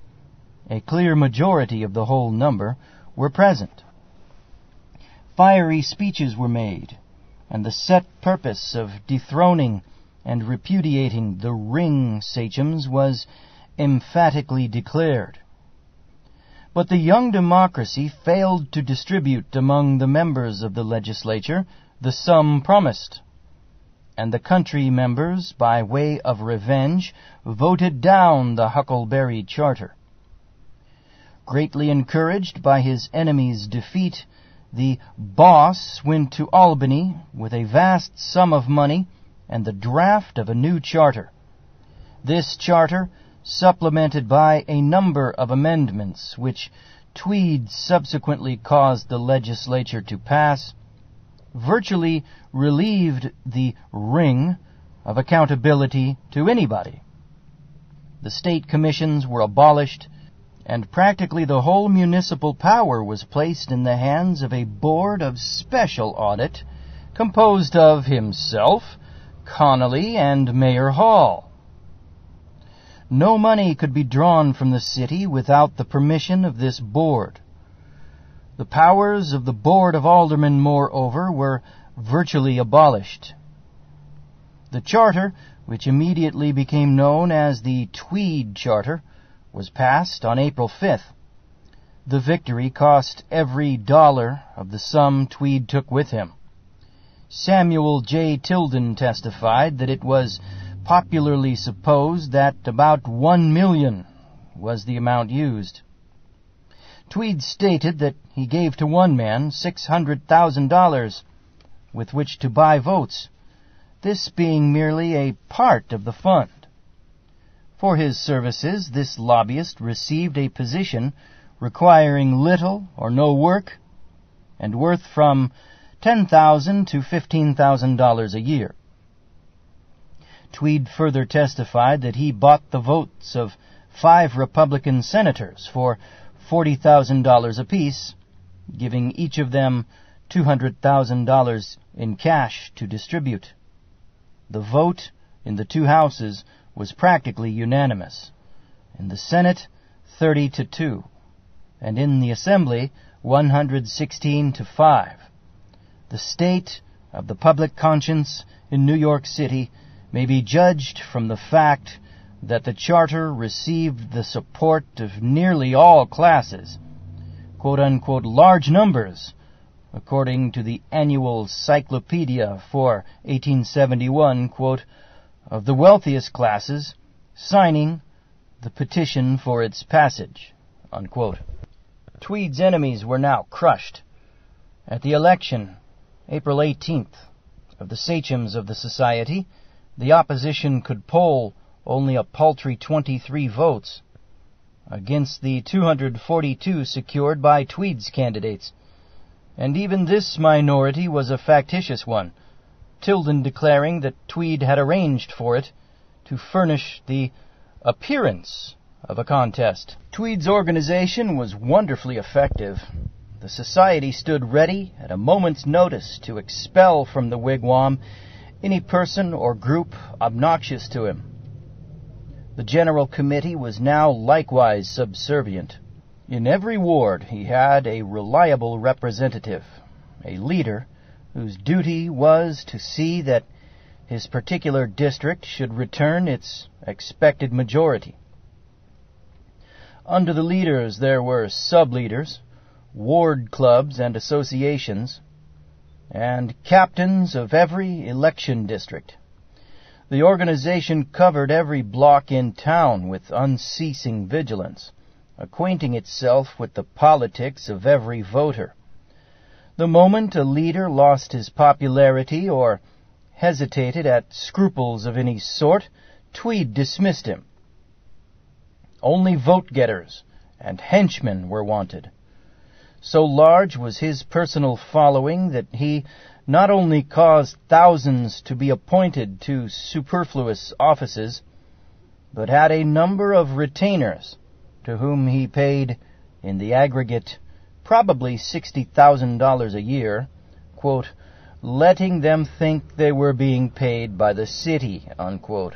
a clear majority of the whole number, were present. Fiery speeches were made, and the set purpose of dethroning and repudiating the ring sachems was emphatically declared. But the young democracy failed to distribute among the members of the legislature the sum promised, and the country members, by way of revenge, voted down the Huckleberry Charter. Greatly encouraged by his enemy's defeat, the boss went to Albany with a vast sum of money and the draft of a new charter. This charter, supplemented by a number of amendments which Tweed subsequently caused the legislature to pass, virtually relieved the ring of accountability to anybody. The state commissions were abolished, and practically the whole municipal power was placed in the hands of a board of special audit composed of himself, Connolly, and Mayor Hall. No money could be drawn from the city without the permission of this board. The powers of the Board of Aldermen, moreover, were virtually abolished. The charter, which immediately became known as the Tweed Charter, was passed on April 5th. The victory cost every dollar of the sum Tweed took with him. Samuel J. Tilden testified that it was popularly supposed that about $1 million was the amount used. Tweed stated that he gave to one man $600,000 with which to buy votes, this being merely a part of the fund. For his services, this lobbyist received a position requiring little or no work and worth from $10,000 to $15,000 a year. Tweed further testified that he bought the votes of 5 Republican senators for $40,000 apiece, giving each of them $200,000 in cash to distribute. The vote in the 2 houses was practically unanimous. In the Senate, 30-2, and in the Assembly, 116-5. The state of the public conscience in New York City may be judged from the fact that the charter received the support of nearly all classes, quote-unquote large numbers, according to the annual cyclopedia for 1871, quote, of the wealthiest classes signing the petition for its passage, unquote. Tweed's enemies were now crushed. At the election, April 18th, of the sachems of the society, the opposition could poll only a paltry 23 votes against the 242 secured by Tweed's candidates. And even this minority was a factitious one, Tilden declaring that Tweed had arranged for it to furnish the appearance of a contest. Tweed's organization was wonderfully effective. The society stood ready at a moment's notice to expel from the wigwam any person or group obnoxious to him. The General Committee was now likewise subservient. In every ward he had a reliable representative, a leader whose duty was to see that his particular district should return its expected majority. Under the leaders there were sub-leaders, ward clubs and associations, and captains of every election district. The organization covered every block in town with unceasing vigilance, acquainting itself with the politics of every voter. The moment a leader lost his popularity or hesitated at scruples of any sort, Tweed dismissed him. Only vote-getters and henchmen were wanted. So large was his personal following that he not only caused thousands to be appointed to superfluous offices, but had a number of retainers to whom he paid, in the aggregate, probably $60,000 a year, quote, letting them think they were being paid by the city, unquote.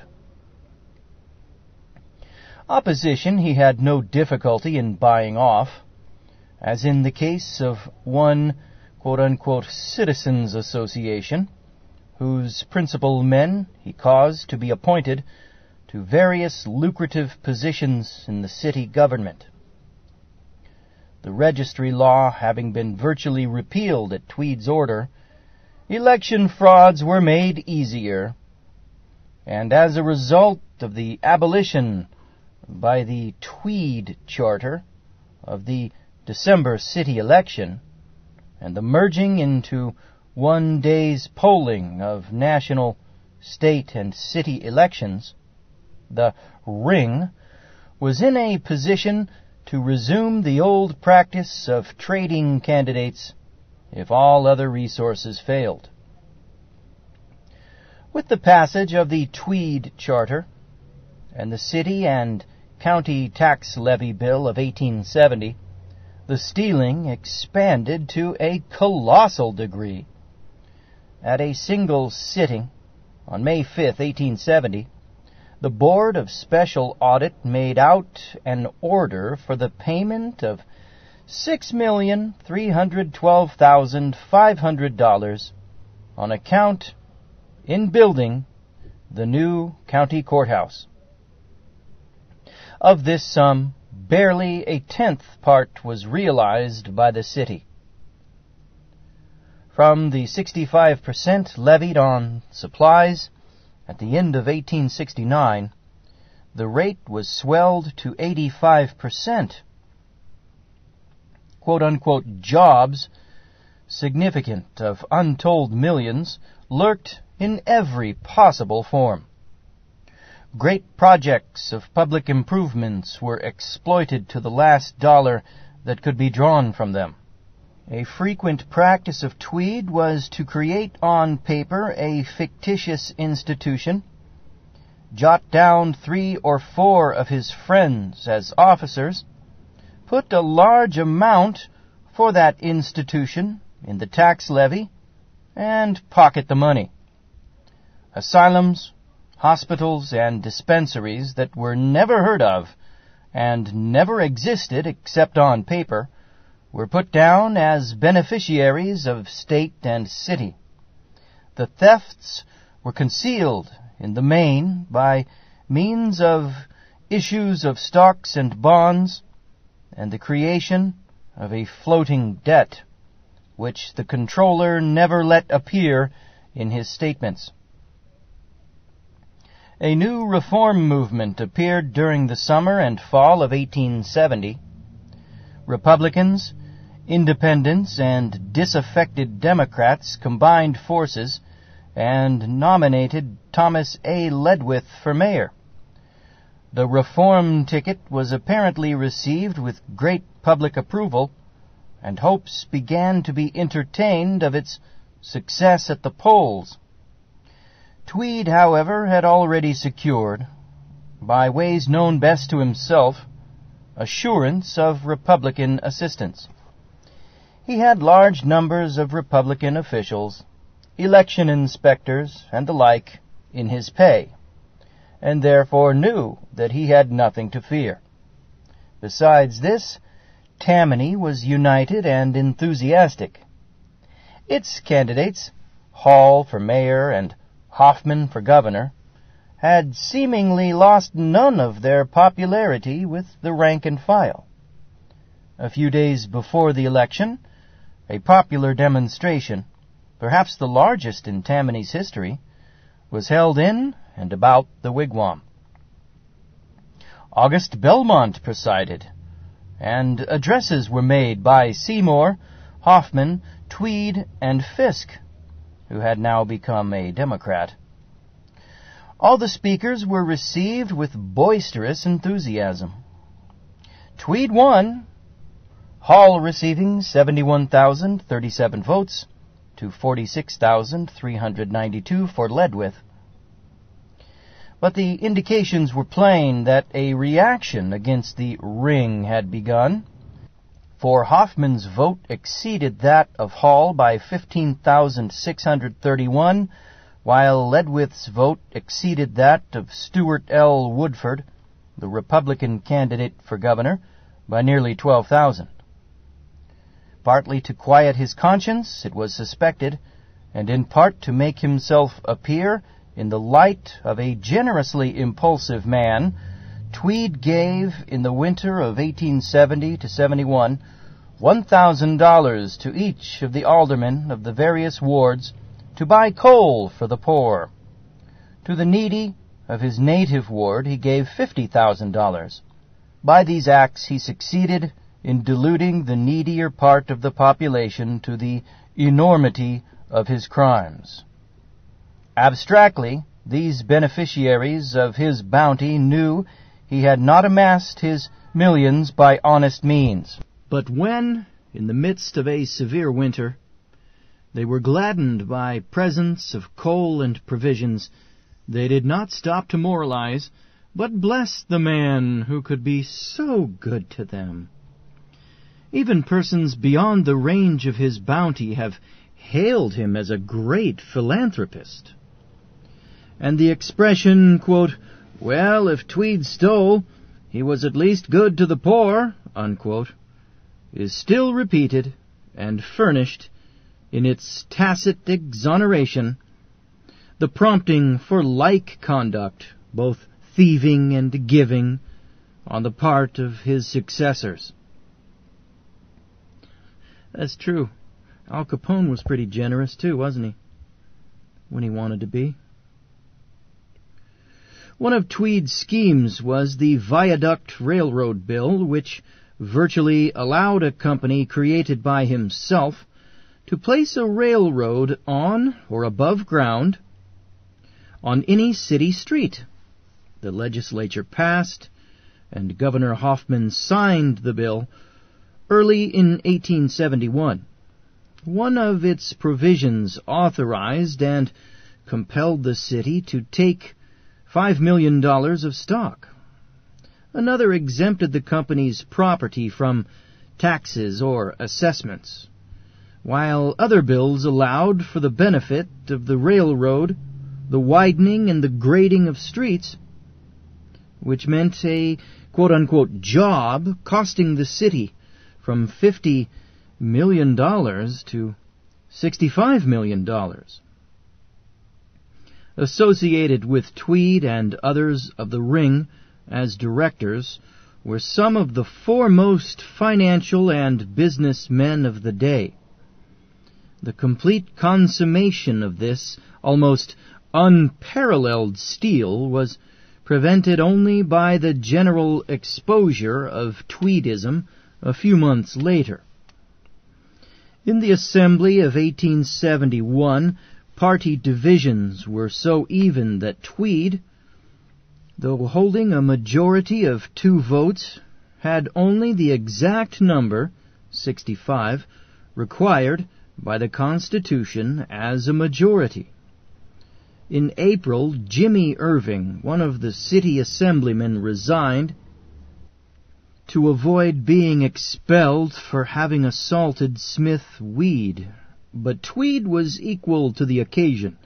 Opposition he had no difficulty in buying off, as in the case of one quote-unquote citizens' association, whose principal men he caused to be appointed to various lucrative positions in the city government. The registry law having been virtually repealed at Tweed's order, election frauds were made easier, and as a result of the abolition by the Tweed Charter of the December city election and the merging into one day's polling of national, state, and city elections, the Ring was in a position to resume the old practice of trading candidates if all other resources failed. With the passage of the Tweed Charter and the City and County Tax Levy Bill of 1870, the stealing expanded to a colossal degree. At a single sitting on May 5, 1870, the Board of Special Audit made out an order for the payment of $6,312,500 on account in building the new county courthouse. Of this sum, barely a tenth part was realized by the city. From the 65% levied on supplies at the end of 1869, the rate was swelled to 85%. Quote-unquote jobs, significant of untold millions, lurked in every possible form. Great projects of public improvements were exploited to the last dollar that could be drawn from them. A frequent practice of Tweed was to create on paper a fictitious institution, jot down 3 or 4 of his friends as officers, put a large amount for that institution in the tax levy, and pocket the money. Asylums, hospitals, and dispensaries that were never heard of and never existed except on paper were put down as beneficiaries of state and city. The thefts were concealed in the main by means of issues of stocks and bonds and the creation of a floating debt, which the controller never let appear in his statements. A new reform movement appeared during the summer and fall of 1870. Republicans, Independents, and disaffected Democrats combined forces and nominated Thomas A. Ledwith for mayor. The reform ticket was apparently received with great public approval, and hopes began to be entertained of its success at the polls. Tweed, however, had already secured, by ways known best to himself, assurance of Republican assistance. He had large numbers of Republican officials, election inspectors, and the like, in his pay, and therefore knew that he had nothing to fear. Besides this, Tammany was united and enthusiastic. Its candidates, Hall for mayor and Hoffman for governor, had seemingly lost none of their popularity with the rank and file. A few days before the election, a popular demonstration, perhaps the largest in Tammany's history, was held in and about the wigwam. August Belmont presided, and addresses were made by Seymour, Hoffman, Tweed, and Fisk, who had now become a Democrat. All the speakers were received with boisterous enthusiasm. Tweed won, Hall receiving 71,037 votes to 46,392 for Ledwith. But the indications were plain that a reaction against the Ring had begun, for Hoffman's vote exceeded that of Hall by 15,631, while Ledwith's vote exceeded that of Stewart L. Woodford, the Republican candidate for governor, by nearly 12,000. Partly to quiet his conscience, it was suspected, and in part to make himself appear in the light of a generously impulsive man, Tweed gave, in the winter of 1870 to 71, $1,000 to each of the aldermen of the various wards to buy coal for the poor. To the needy of his native ward he gave $50,000. By these acts he succeeded in deluding the needier part of the population to the enormity of his crimes. Abstractly, these beneficiaries of his bounty knew he had not amassed his millions by honest means. But when, in the midst of a severe winter, they were gladdened by presents of coal and provisions, they did not stop to moralize, but blessed the man who could be so good to them. Even persons beyond the range of his bounty have hailed him as a great philanthropist. And the expression, quote, "Well, if Tweed stole, he was at least good to the poor," unquote, is still repeated and furnished in its tacit exoneration the prompting for like conduct, both thieving and giving, on the part of his successors. That's true. Al Capone was pretty generous too, wasn't he? When he wanted to be. One of Tweed's schemes was the Viaduct Railroad Bill, which virtually allowed a company created by himself to place a railroad on or above ground on any city street. The legislature passed, and Governor Hoffman signed the bill early in 1871. One of its provisions authorized and compelled the city to take $5 million of stock. Another exempted the company's property from taxes or assessments, while other bills allowed for the benefit of the railroad the widening and the grading of streets, which meant a quote-unquote job costing the city from $50 million to $65 million. Associated with Tweed and others of the ring as directors were some of the foremost financial and business men of the day. The complete consummation of this almost unparalleled steal was prevented only by the general exposure of Tweedism a few months later. In the Assembly of 1871, party divisions were so even that Tweed, though holding a majority of 2 votes, had only the exact number, 65, required by the Constitution as a majority. In April, Jimmy Irving, one of the city assemblymen, resigned to avoid being expelled for having assaulted Smith Weed. But Tweed was equal to the occasion,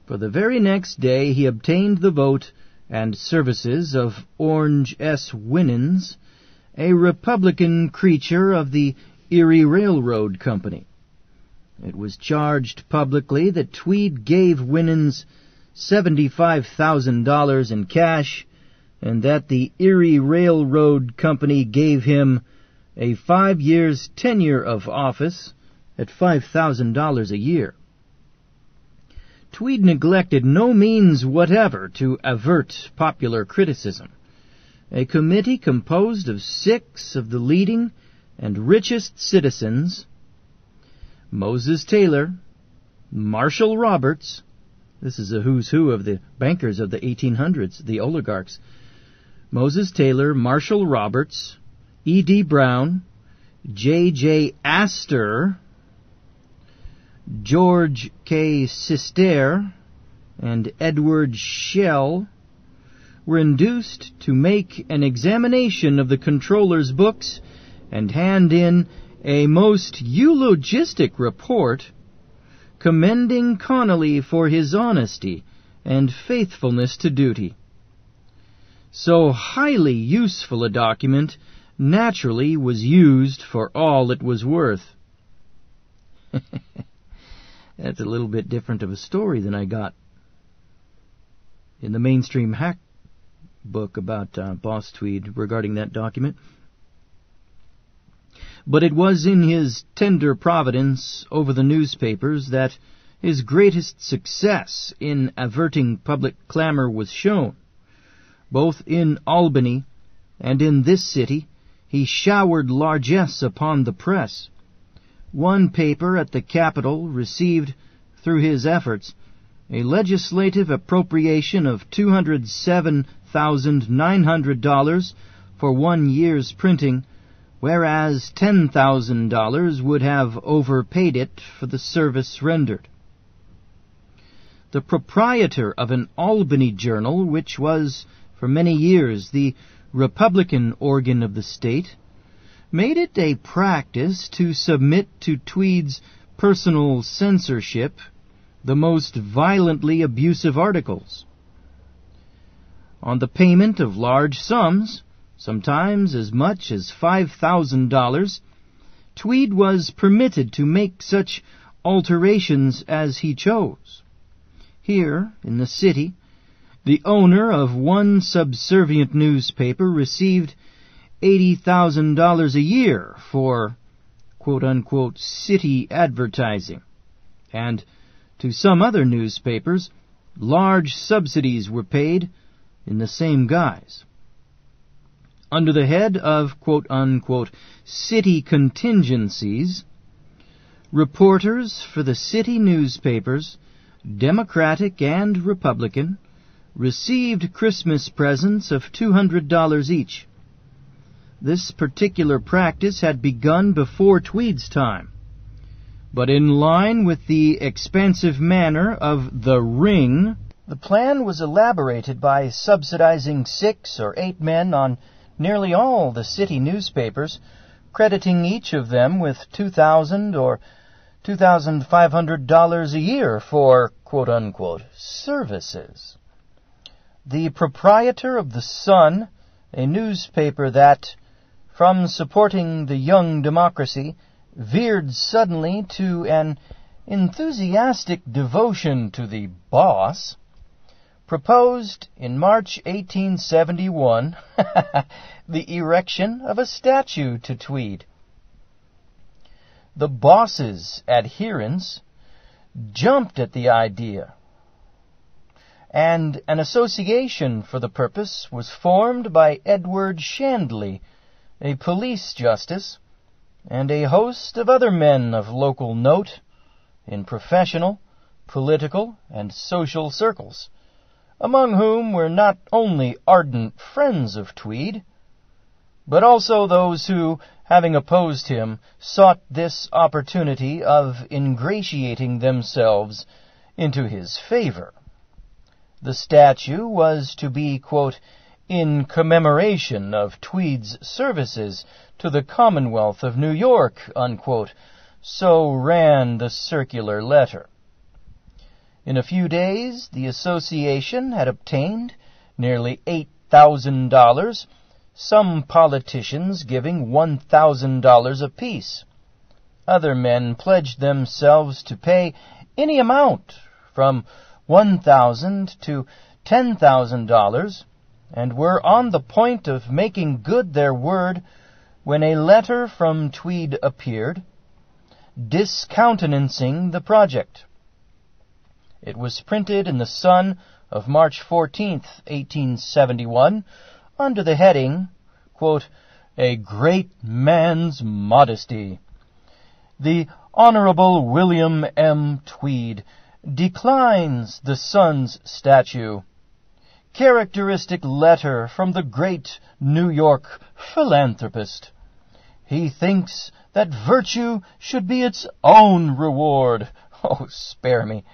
for the very next day he obtained the vote and services of Orange S. Winans, a Republican creature of the Erie Railroad Company. It was charged publicly that Tweed gave Winans $75,000 in cash, and that the Erie Railroad Company gave him a 5 years tenure of office at $5,000 a year. Tweed neglected no means whatever to avert popular criticism. A committee composed of 6 of the leading and richest citizens, Moses Taylor, Marshall Roberts, this is a who's who of the bankers of the 1800s, the oligarchs, Moses Taylor, Marshall Roberts, E.D. Brown, J.J. Astor, George K. Sister, and Edward Schell were induced to make an examination of the controller's books and hand in a most eulogistic report commending Connolly for his honesty and faithfulness to duty. So highly useful a document naturally was used for all it was worth. That's a little bit different of a story than I got in the mainstream hack book about Boss Tweed regarding that document. But it was in his tender providence over the newspapers that his greatest success in averting public clamor was shown. Both in Albany and in this city he showered largesse upon the press. One paper at the Capitol received, through his efforts, a legislative appropriation of $207,900 for 1 year's printing, whereas $10,000 would have overpaid it for the service rendered. The proprietor of an Albany journal, which was for many years the Republican organ of the state, made it a practice to submit to Tweed's personal censorship the most violently abusive articles. On the payment of large sums, sometimes as much as $5,000, Tweed was permitted to make such alterations as he chose. Here, in the city, the owner of one subservient newspaper received $80,000 a year for quote-unquote city advertising, and to some other newspapers, large subsidies were paid in the same guise. Under the head of quote-unquote city contingencies, reporters for the city newspapers, Democratic and Republican, received Christmas presents of $200 each. This particular practice had begun before Tweed's time, but in line with the expansive manner of the Ring, the plan was elaborated by subsidizing 6 or 8 men on nearly all the city newspapers, crediting each of them with $2,000 or $2,500 a year for quote-unquote services. The proprietor of the Sun, a newspaper that, from supporting the young democracy, veered suddenly to an enthusiastic devotion to the boss, proposed in March 1871 the erection of a statue to Tweed. The boss's adherents jumped at the idea, and an association for the purpose was formed by Edward Shandley, a police justice, and a host of other men of local note in professional, political, and social circles, among whom were not only ardent friends of Tweed, but also those who, having opposed him, sought this opportunity of ingratiating themselves into his favor. The statue was to be, quote, in commemoration of Tweed's services to the Commonwealth of New York, unquote. So ran the circular letter. In a few days, the association had obtained nearly $8,000, some politicians giving $1,000 apiece. Other men pledged themselves to pay any amount from $1,000 to $10,000, and were on the point of making good their word when a letter from Tweed appeared, discountenancing the project. It was printed in the Sun of March 14th, 1871, under the heading, quote, A Great Man's Modesty. The Honorable William M. Tweed declines the Sun's statue. Characteristic letter from the great New York philanthropist. He thinks that virtue should be its own reward. Oh, spare me.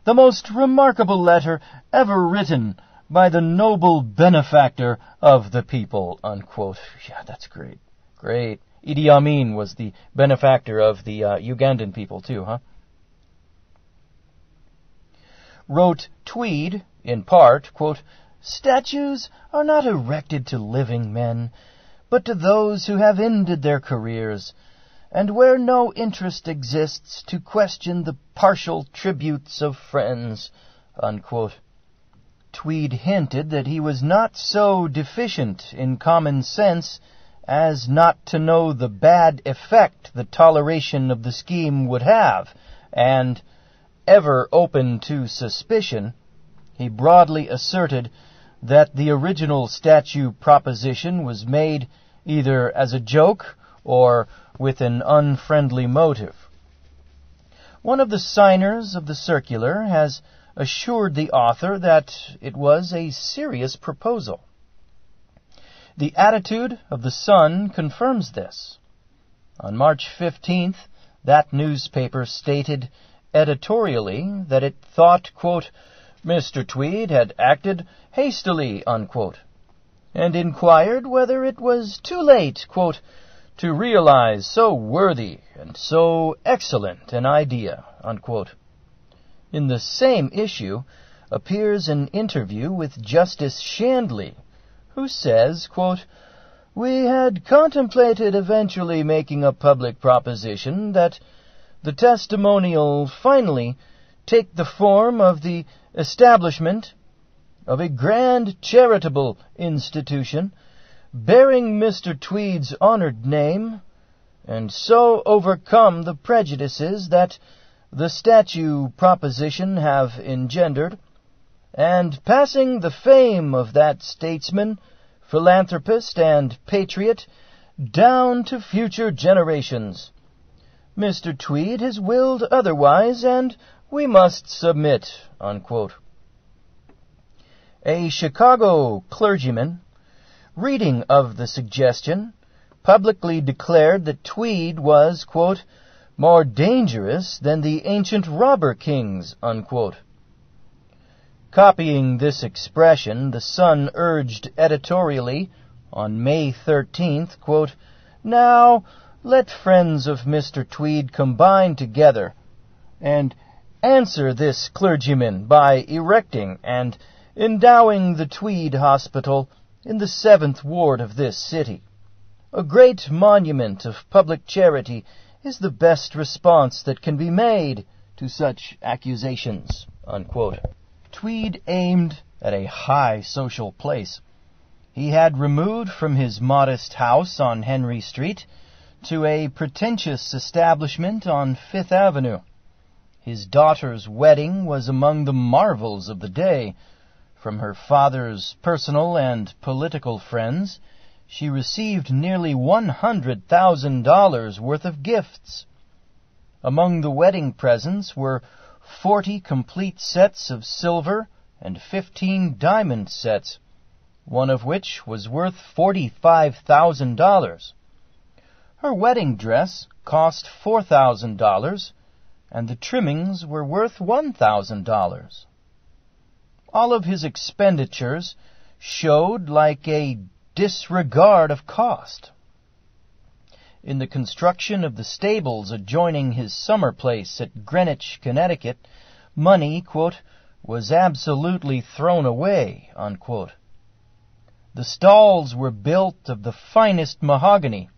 The most remarkable letter ever written by the noble benefactor of the people, unquote. Yeah, that's great. Great. Idi Amin was the benefactor of the Ugandan people, too, huh? Wrote Tweed, in part, quote, Statues are not erected to living men, but to those who have ended their careers, and where no interest exists to question the partial tributes of friends." Unquote. Tweed hinted that he was not so deficient in common sense as not to know the bad effect the toleration of the scheme would have, and, ever open to suspicion, he broadly asserted that the original statue proposition was made either as a joke or with an unfriendly motive. One of the signers of the circular has assured the author that it was a serious proposal. The attitude of the Sun confirms this. On March 15th, that newspaper stated editorially that it thought, quote, "Mr. Tweed had acted hastily," unquote, and inquired whether it was too late, quote, "to realize so worthy and so excellent an idea," unquote. In the same issue appears an interview with Justice Shandley, who says, quote, "We had contemplated eventually making a public proposition that the testimonial finally take the form of the establishment of a grand charitable institution bearing Mr. Tweed's honored name, and so overcome the prejudices that the statue proposition have engendered, and passing the fame of that statesman, philanthropist, and patriot down to future generations. Mr. Tweed has willed otherwise, and we must submit," unquote. A Chicago clergyman, reading of the suggestion, publicly declared that Tweed was, quote, "more dangerous than the ancient robber kings," unquote. Copying this expression, the Sun urged editorially on May 13th, quote, "Now let friends of Mr. Tweed combine together and answer this clergyman by erecting and endowing the Tweed Hospital in the 7th Ward of this city. A great monument of public charity is the best response that can be made to such accusations," unquote. Tweed aimed at a high social place. He had removed from his modest house on Henry Street to a pretentious establishment on Fifth Avenue. His daughter's wedding was among the marvels of the day. From her father's personal and political friends, she received nearly $100,000 worth of gifts. Among the wedding presents were 40 complete sets of silver and 15 diamond sets, one of which was worth $45,000. Her wedding dress cost $4,000, and the trimmings were worth $1,000. All of his expenditures showed like a disregard of cost. In the construction of the stables adjoining his summer place at Greenwich, Connecticut, money, quote, "was absolutely thrown away," unquote. The stalls were built of the finest mahogany.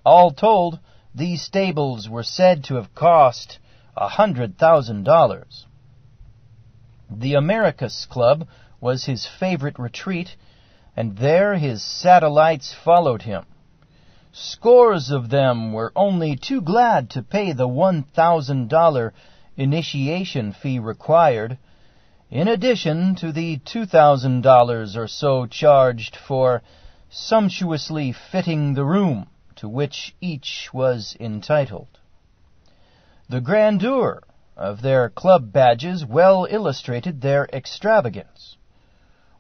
All told, these stables were said to have cost $100,000. The Americus Club was his favorite retreat, and there his satellites followed him. Scores of them were only too glad to pay the $1,000 initiation fee required, in addition to the $2,000 or so charged for sumptuously fitting the room to which each was entitled. The grandeur of their club badges well illustrated their extravagance.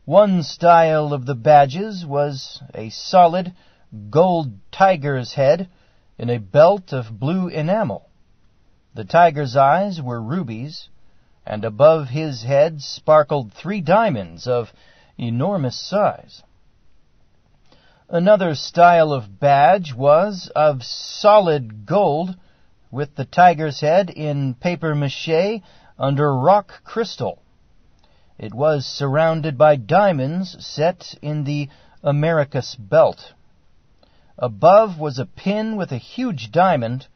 One style of the badges was a solid gold tiger's head in a belt of blue enamel. The tiger's eyes were rubies, and above his head sparkled 3 diamonds of enormous size. Another style of badge was of solid gold, with the tiger's head in papier-mâché under rock crystal. It was surrounded by diamonds set in the Americus belt. Above was a pin with a huge diamond,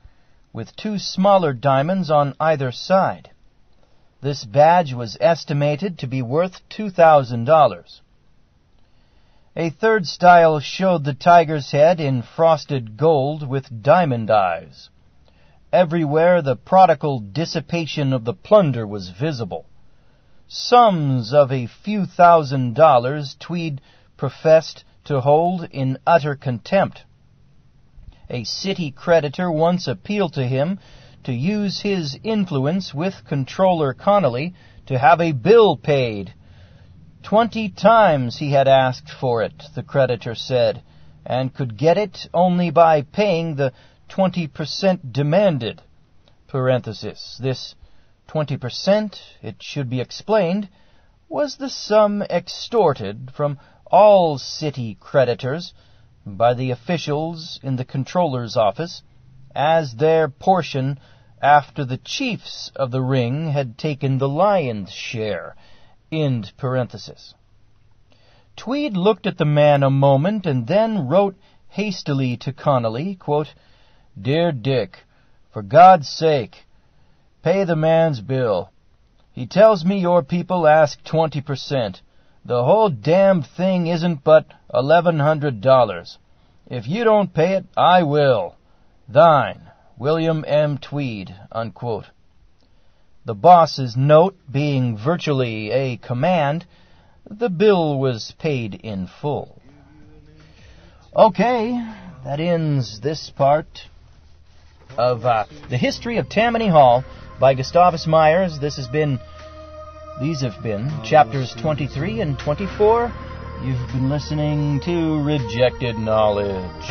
with 2 smaller diamonds on either side. This badge was estimated to be worth $2,000. A third style showed the tiger's head in frosted gold with diamond eyes. Everywhere the prodigal dissipation of the plunder was visible. Sums of a few $1,000s Tweed professed to hold in utter contempt. A city creditor once appealed to him to use his influence with Comptroller Connolly to have a bill paid. 20 times he had asked for it, the creditor said, and could get it only by paying the 20% demanded. Parenthesis. This 20%, it should be explained, was the sum extorted from all city creditors by the officials in the Comptroller's office as their portion after the chiefs of the ring had taken the lion's share. End parenthesis. Tweed looked at the man a moment and then wrote hastily to Connolly, quote, "Dear Dick, for God's sake, pay the man's bill. He tells me your people ask 20%. The whole damned thing isn't but $1,100. If you don't pay it, I will. Thine, William M. Tweed," unquote. The boss's note being virtually a command, the bill was paid in full. Okay, that ends this part of The History of Tammany Hall by Gustavus Myers. These have been chapters 23 and 24. You've been listening to Rejected Knowledge.